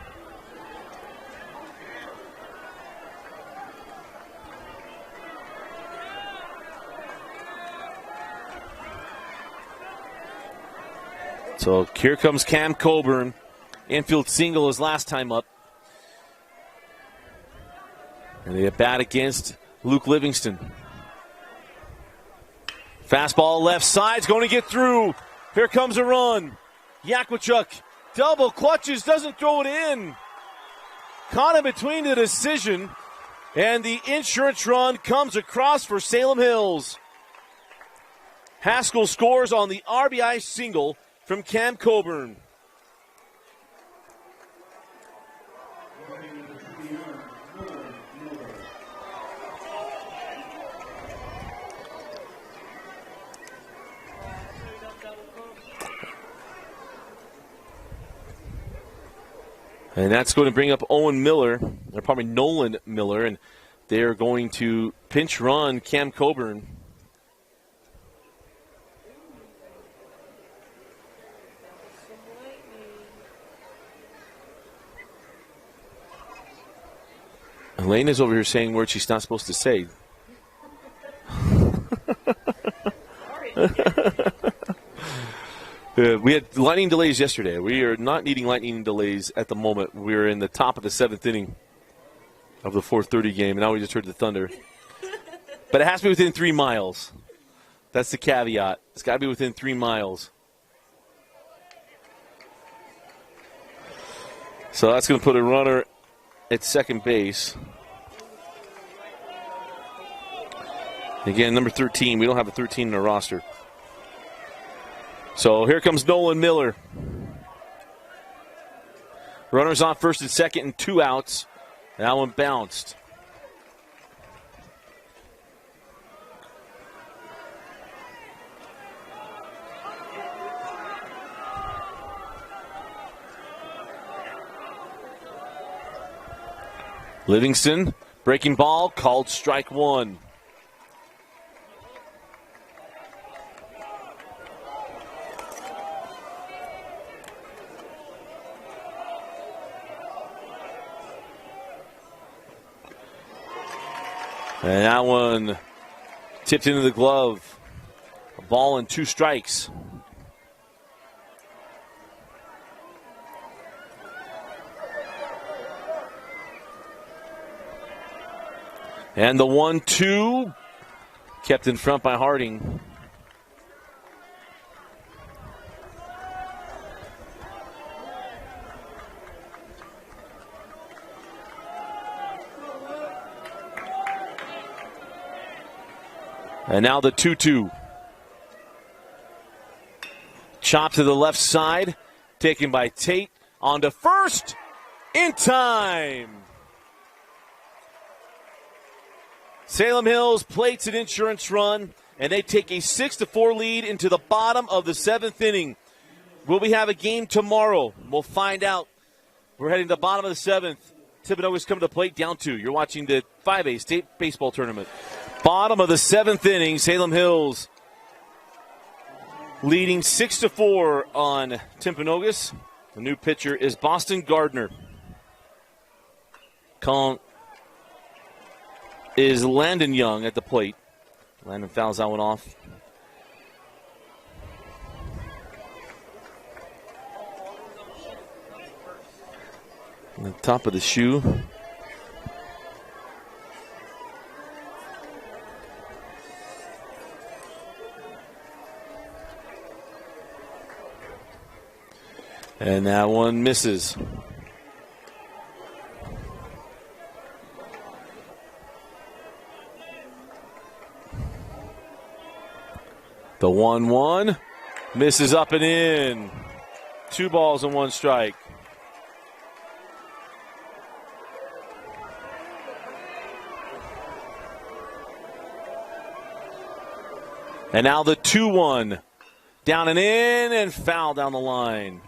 So here comes Cam Coburn. Infield single his last time up. And they bat against Luke Livingston. Fastball left side's going to get through. Here comes a run. Yakwachuk double clutches, doesn't throw it in. Caught in between the decision. And the insurance run comes across for Salem Hills. Haskell scores on the RBI single from Cam Coburn. And that's going to bring up Nolan Miller, and they're going to pinch run Cam Coburn. Elaine is over here saying words she's not supposed to say. We had lightning delays yesterday. We are not needing lightning delays at the moment. We're in the top of the 7th inning of the 4:30 game, and now we just heard the thunder. But it has to be within 3 miles. That's the caveat. It's got to be within 3 miles. So that's going to put a runner at second base. Again, number 13. We don't have a 13 in our roster. So here comes Nolan Miller. Runners on first and second and 2 outs. That one bounced. Livingston, breaking ball, called strike 1. And that one tipped into the glove. A ball and 2 strikes. And the 1-2 kept in front by Harding. And now the 2-2. Chop to the left side. Taken by Tate. On to first. In time. Salem Hills plates an insurance run, and they take a 6-4 lead into the bottom of the 7th inning. Will we have a game tomorrow? We'll find out. We're heading to the bottom of the 7th. Timpanogos come to the plate, down 2. You're watching the 5A state baseball tournament. Bottom of the 7th inning, Salem Hills leading 6-4 on Timpanogos. The new pitcher is Boston Gardner. Calling is Landon Young at the plate. Landon fouls that one off. On the top of the shoe. And that one misses. The 1-1 misses up and in. 2 balls and 1 strike. And now the 2-1. Down and in and foul down the line.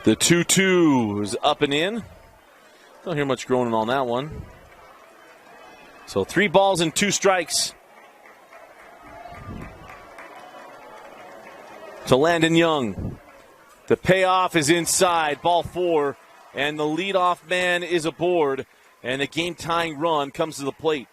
The 2-2 is up and in. Don't hear much groaning on that one. So 3 balls and 2 strikes to Landon Young. The payoff is inside, ball 4, and the leadoff man is aboard, and the game-tying run comes to the plate.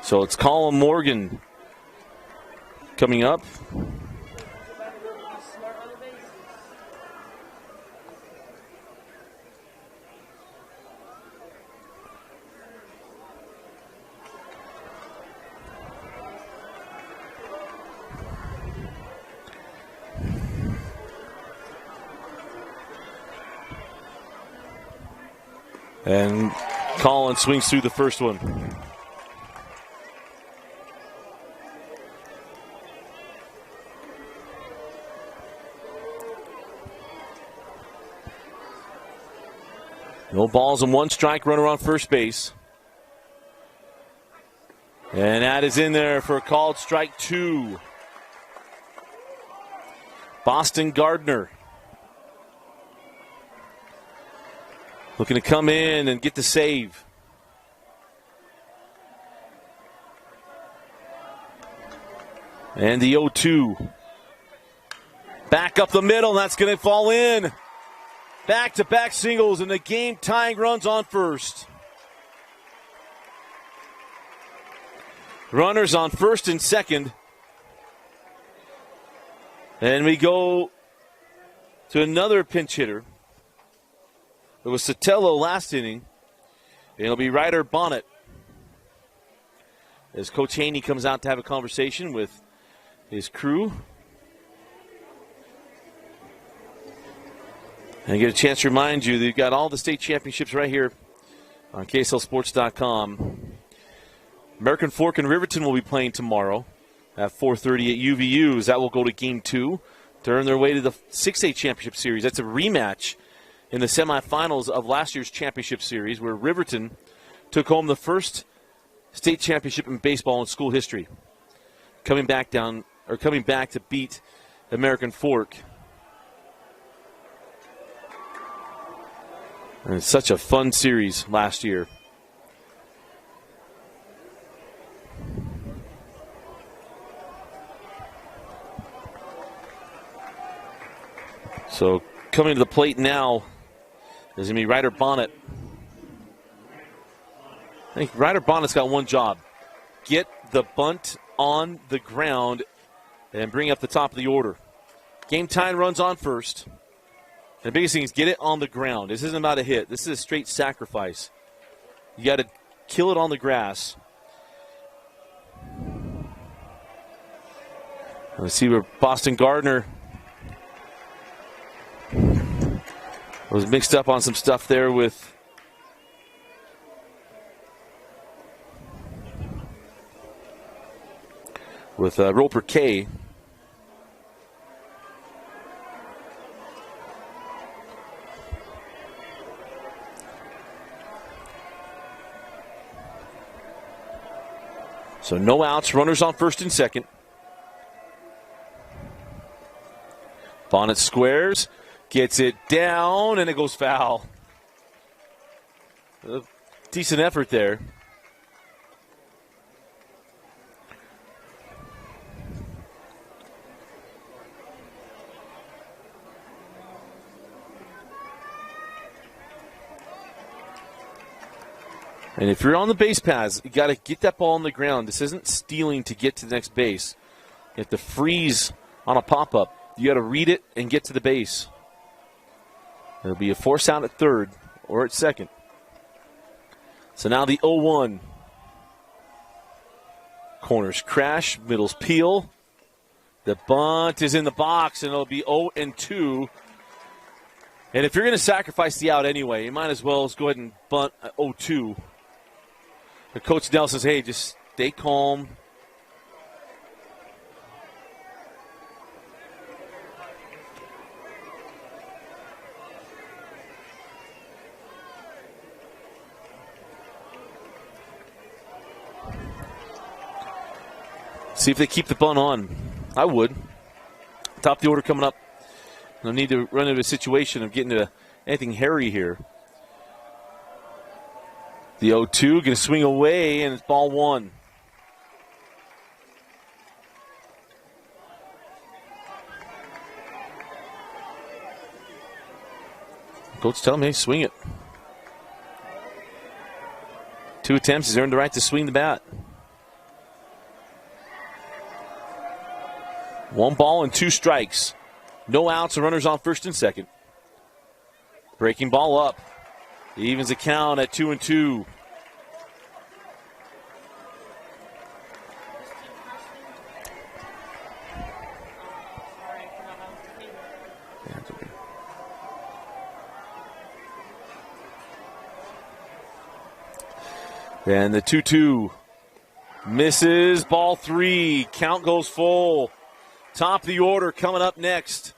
So it's Colin Morgan coming up. And Colin swings through the first one. No balls and 1 strike, runner on first base. And that is in there for a called strike 2. Boston Gardner looking to come in and get the save. And the 0-2. Back up the middle, that's going to fall in. Back-to-back singles, and the game-tying runs on first. Runners on first and second. And we go to another pinch hitter. It was Sotelo last inning. It'll be Ryder Bonnet as Coach Haney comes out to have a conversation with his crew. And I get a chance to remind you that you've got all the state championships right here on KSLSports.com. American Fork and Riverton will be playing tomorrow at 4:30 at UVU's. That will go to Game 2 to earn their way to the 6A Championship Series. That's a rematch in the semifinals of last year's championship series, where Riverton took home the first state championship in baseball in school history. coming back to beat American Fork. And it's such a fun series last year. So coming to the plate now is going to be Ryder Bonnet. I think Ryder Bonnet's got one job. Get the bunt on the ground and bring up the top of the order. Game time runs on first. And the biggest thing is get it on the ground. This isn't about a hit. This is a straight sacrifice. You got to kill it on the grass. Let's see where Boston Gardner was mixed up on some stuff there with Roper K. So no outs, runners on first and second. Bonnet squares, gets it down, and it goes foul. A decent effort there. And if you're on the base paths, you got to get that ball on the ground. This isn't stealing to get to the next base. You have to freeze on a pop-up. You got to read it and get to the base. It'll be a force out at third or at second. So now the 0-1. Corners crash, middles peel. The bunt is in the box, and it'll be 0-2. And if you're going to sacrifice the out anyway, you might as well go ahead and bunt 0-2. The Coach Dell says, hey, just stay calm. See if they keep the bunt on. I would. Top of the order coming up. No need to run into a situation of getting to anything hairy here. The 0-2 going to swing away, and it's ball one. Coach tell him, hey, swing it. 2 attempts. He's earned the right to swing the bat. 1 ball and 2 strikes. No outs, and runners on first and second. Breaking ball up. He evens the count at 2-2. And the 2-2 misses. Ball 3. Count goes full. Top of the order coming up next.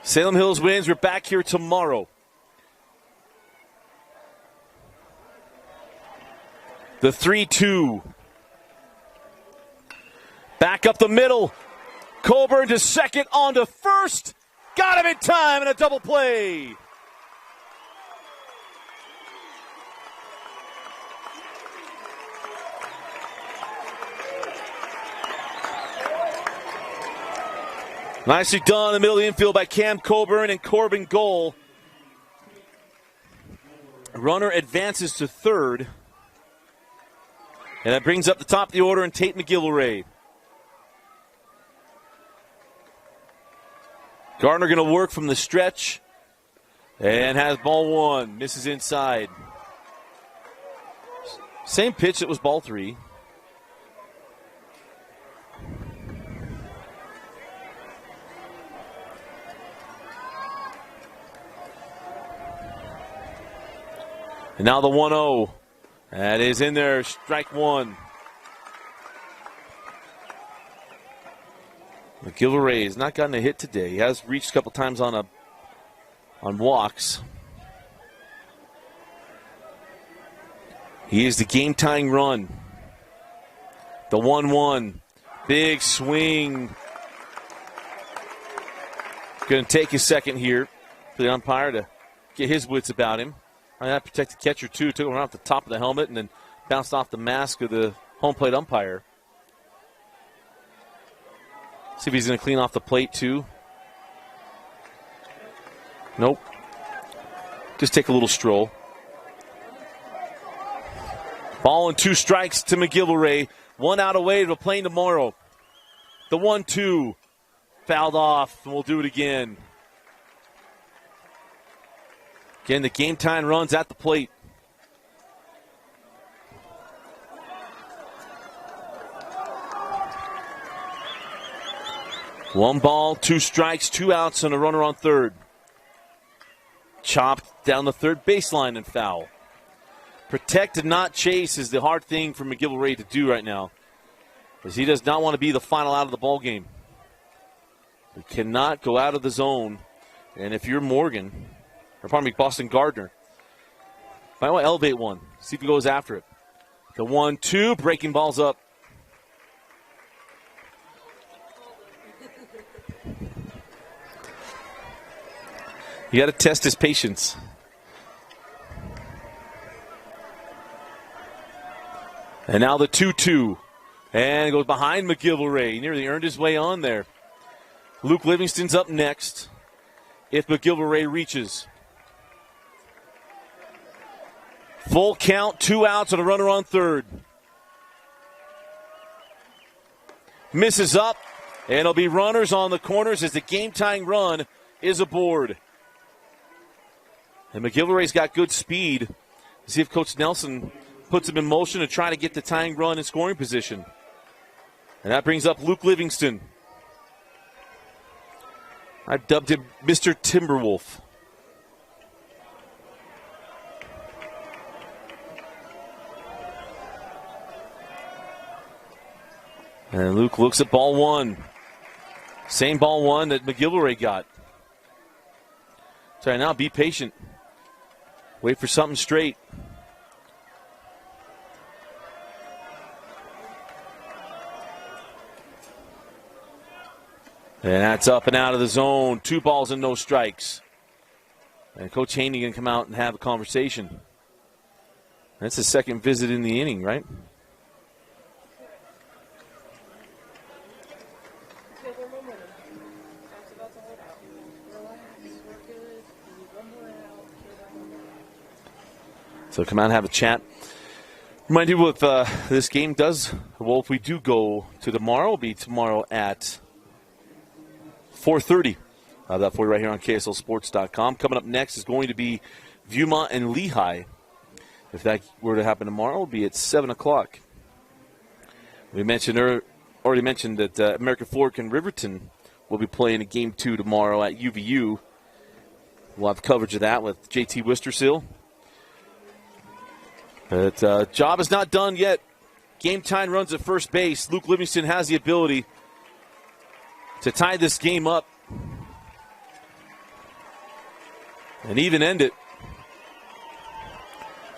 Salem Hills wins. We're back here tomorrow. The 3-2. Back up the middle. Colburn to second, on to first. Got him in time, and a double play. Nicely done in the middle of the infield by Cam Coburn, and Corbin goal. Runner advances to third. And that brings up the top of the order and Tate McGillivray. Gardner going to work from the stretch and has ball 1. Misses inside. Same pitch that was ball 3. And now the 1-0. That is in there, strike 1. McGillivray has not gotten a hit today. He has reached a couple times on walks. He is the game-tying run. The 1-1. Big swing. Going to take a second here for the umpire to get his wits about him. That protected catcher, too. Took him around the top of the helmet and then bounced off the mask of the home plate umpire. See if he's going to clean off the plate, too. Nope. Just take a little stroll. Ball and 2 strikes to McGillivray. 1 out away to playing tomorrow. The 1-2. Fouled off, and we'll do it again. Again, the game time runs at the plate. One ball, 2 strikes, 2 outs, and a runner on third. Chopped down the third baseline and foul. Protect and not chase is the hard thing for McGillivray to do right now, as he does not want to be the final out of the ball game. He cannot go out of the zone, and if you're Morgan, or pardon me, Boston Gardner, might want to elevate one, see if he goes after it. The 1-2, breaking balls up. You got to test his patience. And now the 2-2. And it goes behind McGillivray. He nearly earned his way on there. Luke Livingston's up next if McGillivray reaches. Full count, 2 outs and a runner on third. Misses up, and it'll be runners on the corners as the game-tying run is aboard. And McGillivray's got good speed. See if Coach Nelson puts him in motion to try to get the tying run in scoring position. And that brings up Luke Livingston. I've dubbed him Mr. Timberwolf. And Luke looks at ball 1. Same ball 1 that McGillivray got. So now be patient. Wait for something straight. And that's up and out of the zone. 2 balls and no strikes. And Coach Haney going to come out and have a conversation. That's his second visit in the inning, right? So come out and have a chat. Remind you if this game does, well, if we do go to tomorrow, it'll be tomorrow at 4:30. That for you right here on KSLSports.com. Coming up next is going to be Viewmont and Lehigh. If that were to happen tomorrow, it'll be at 7 o'clock. We mentioned already mentioned that American Fork and Riverton will be playing a game 2 tomorrow at UVU. We'll have coverage of that with JT Wistersill. But job is not done yet. Game time runs at first base. Luke Livingston has the ability to tie this game up and even end it.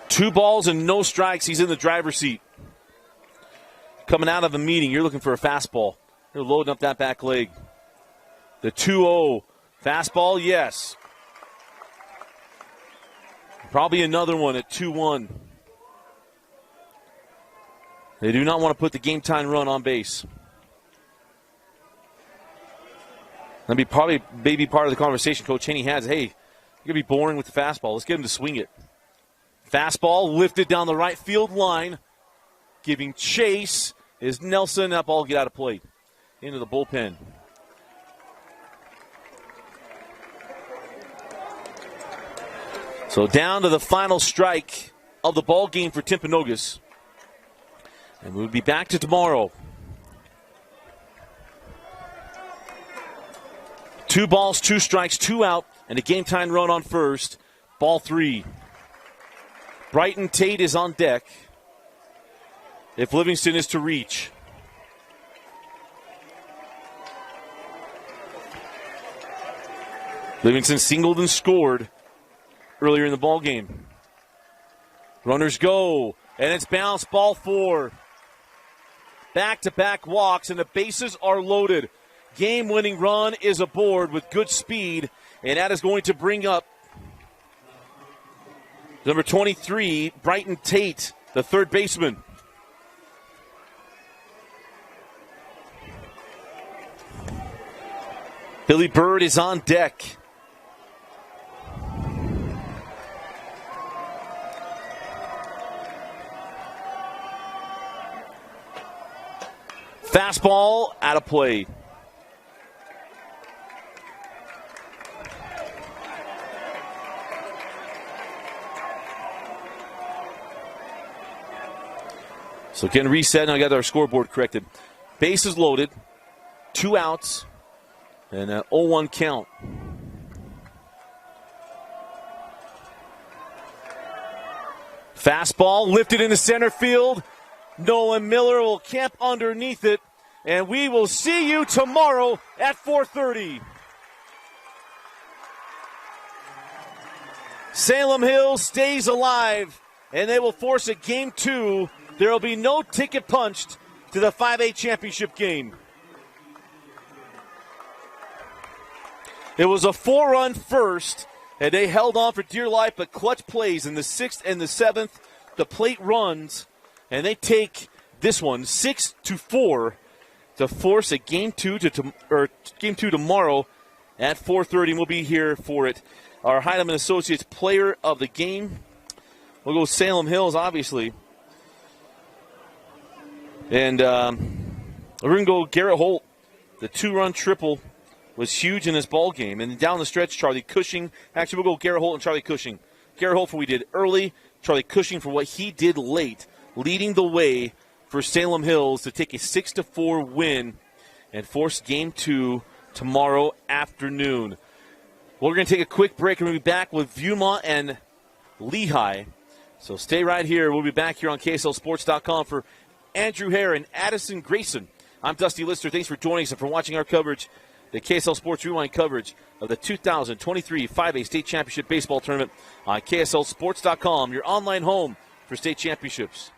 2 balls and no strikes. He's in the driver's seat. Coming out of a meeting, you're looking for a fastball. You're loading up that back leg. The 2-0. Fastball, yes. Probably another one at 2-1. They do not want to put the game time run on base. That'd be probably maybe part of the conversation Coach Haney has. Hey, you're going to be boring with the fastball. Let's get him to swing it. Fastball lifted down the right field line. Giving chase is Nelson. That ball will get out of play. Into the bullpen. So down to the final strike of the ball game for Timpanogos. And we'll be back to tomorrow. 2 balls, 2 strikes, 2 out, and a game-time run on first. Ball 3. Brighton Tate is on deck if Livingston is to reach. Livingston singled and scored earlier in the ball game. Runners go. And it's bounced ball 4. Back-to-back walks, and the bases are loaded. Game-winning run is aboard with good speed, and that is going to bring up number 23, Brighton Tate, the third baseman. Billy Bird is on deck. Fastball out of play. So getting reset, and I got our scoreboard corrected. Bases loaded, 2 outs, and an 0-1 count. Fastball lifted into center field. Nolan Miller will camp underneath it, and we will see you tomorrow at 4:30. Salem Hill stays alive, and they will force a Game 2. There will be no ticket punched to the 5A championship game. It was a 4-run first, and they held on for dear life, but clutch plays in the 6th and the 7th. The plate runs, and they take this one 6-4 to force a Game 2 tomorrow at 4:30. We'll be here for it. Our Heinemann Associates Player of the Game. We'll go Salem Hills, obviously. And we're going to go Garrett Holt. The 2-run triple was huge in this ball game. And down the stretch, Charlie Cushing. Actually, we'll go Garrett Holt and Charlie Cushing. Garrett Holt for what we did early. Charlie Cushing for what he did late, leading the way for Salem Hills to take a 6-4 win and force Game 2 tomorrow afternoon. Well, we're going to take a quick break, and we'll be back with Viewmont and Lehigh. So stay right here. We'll be back here on KSLSports.com for Andrew Hare and Addison Grayson. I'm Dusty Lister. Thanks for joining us and for watching our coverage, the KSL Sports Rewind coverage of the 2023 5A State Championship Baseball Tournament on KSLSports.com, your online home for state championships.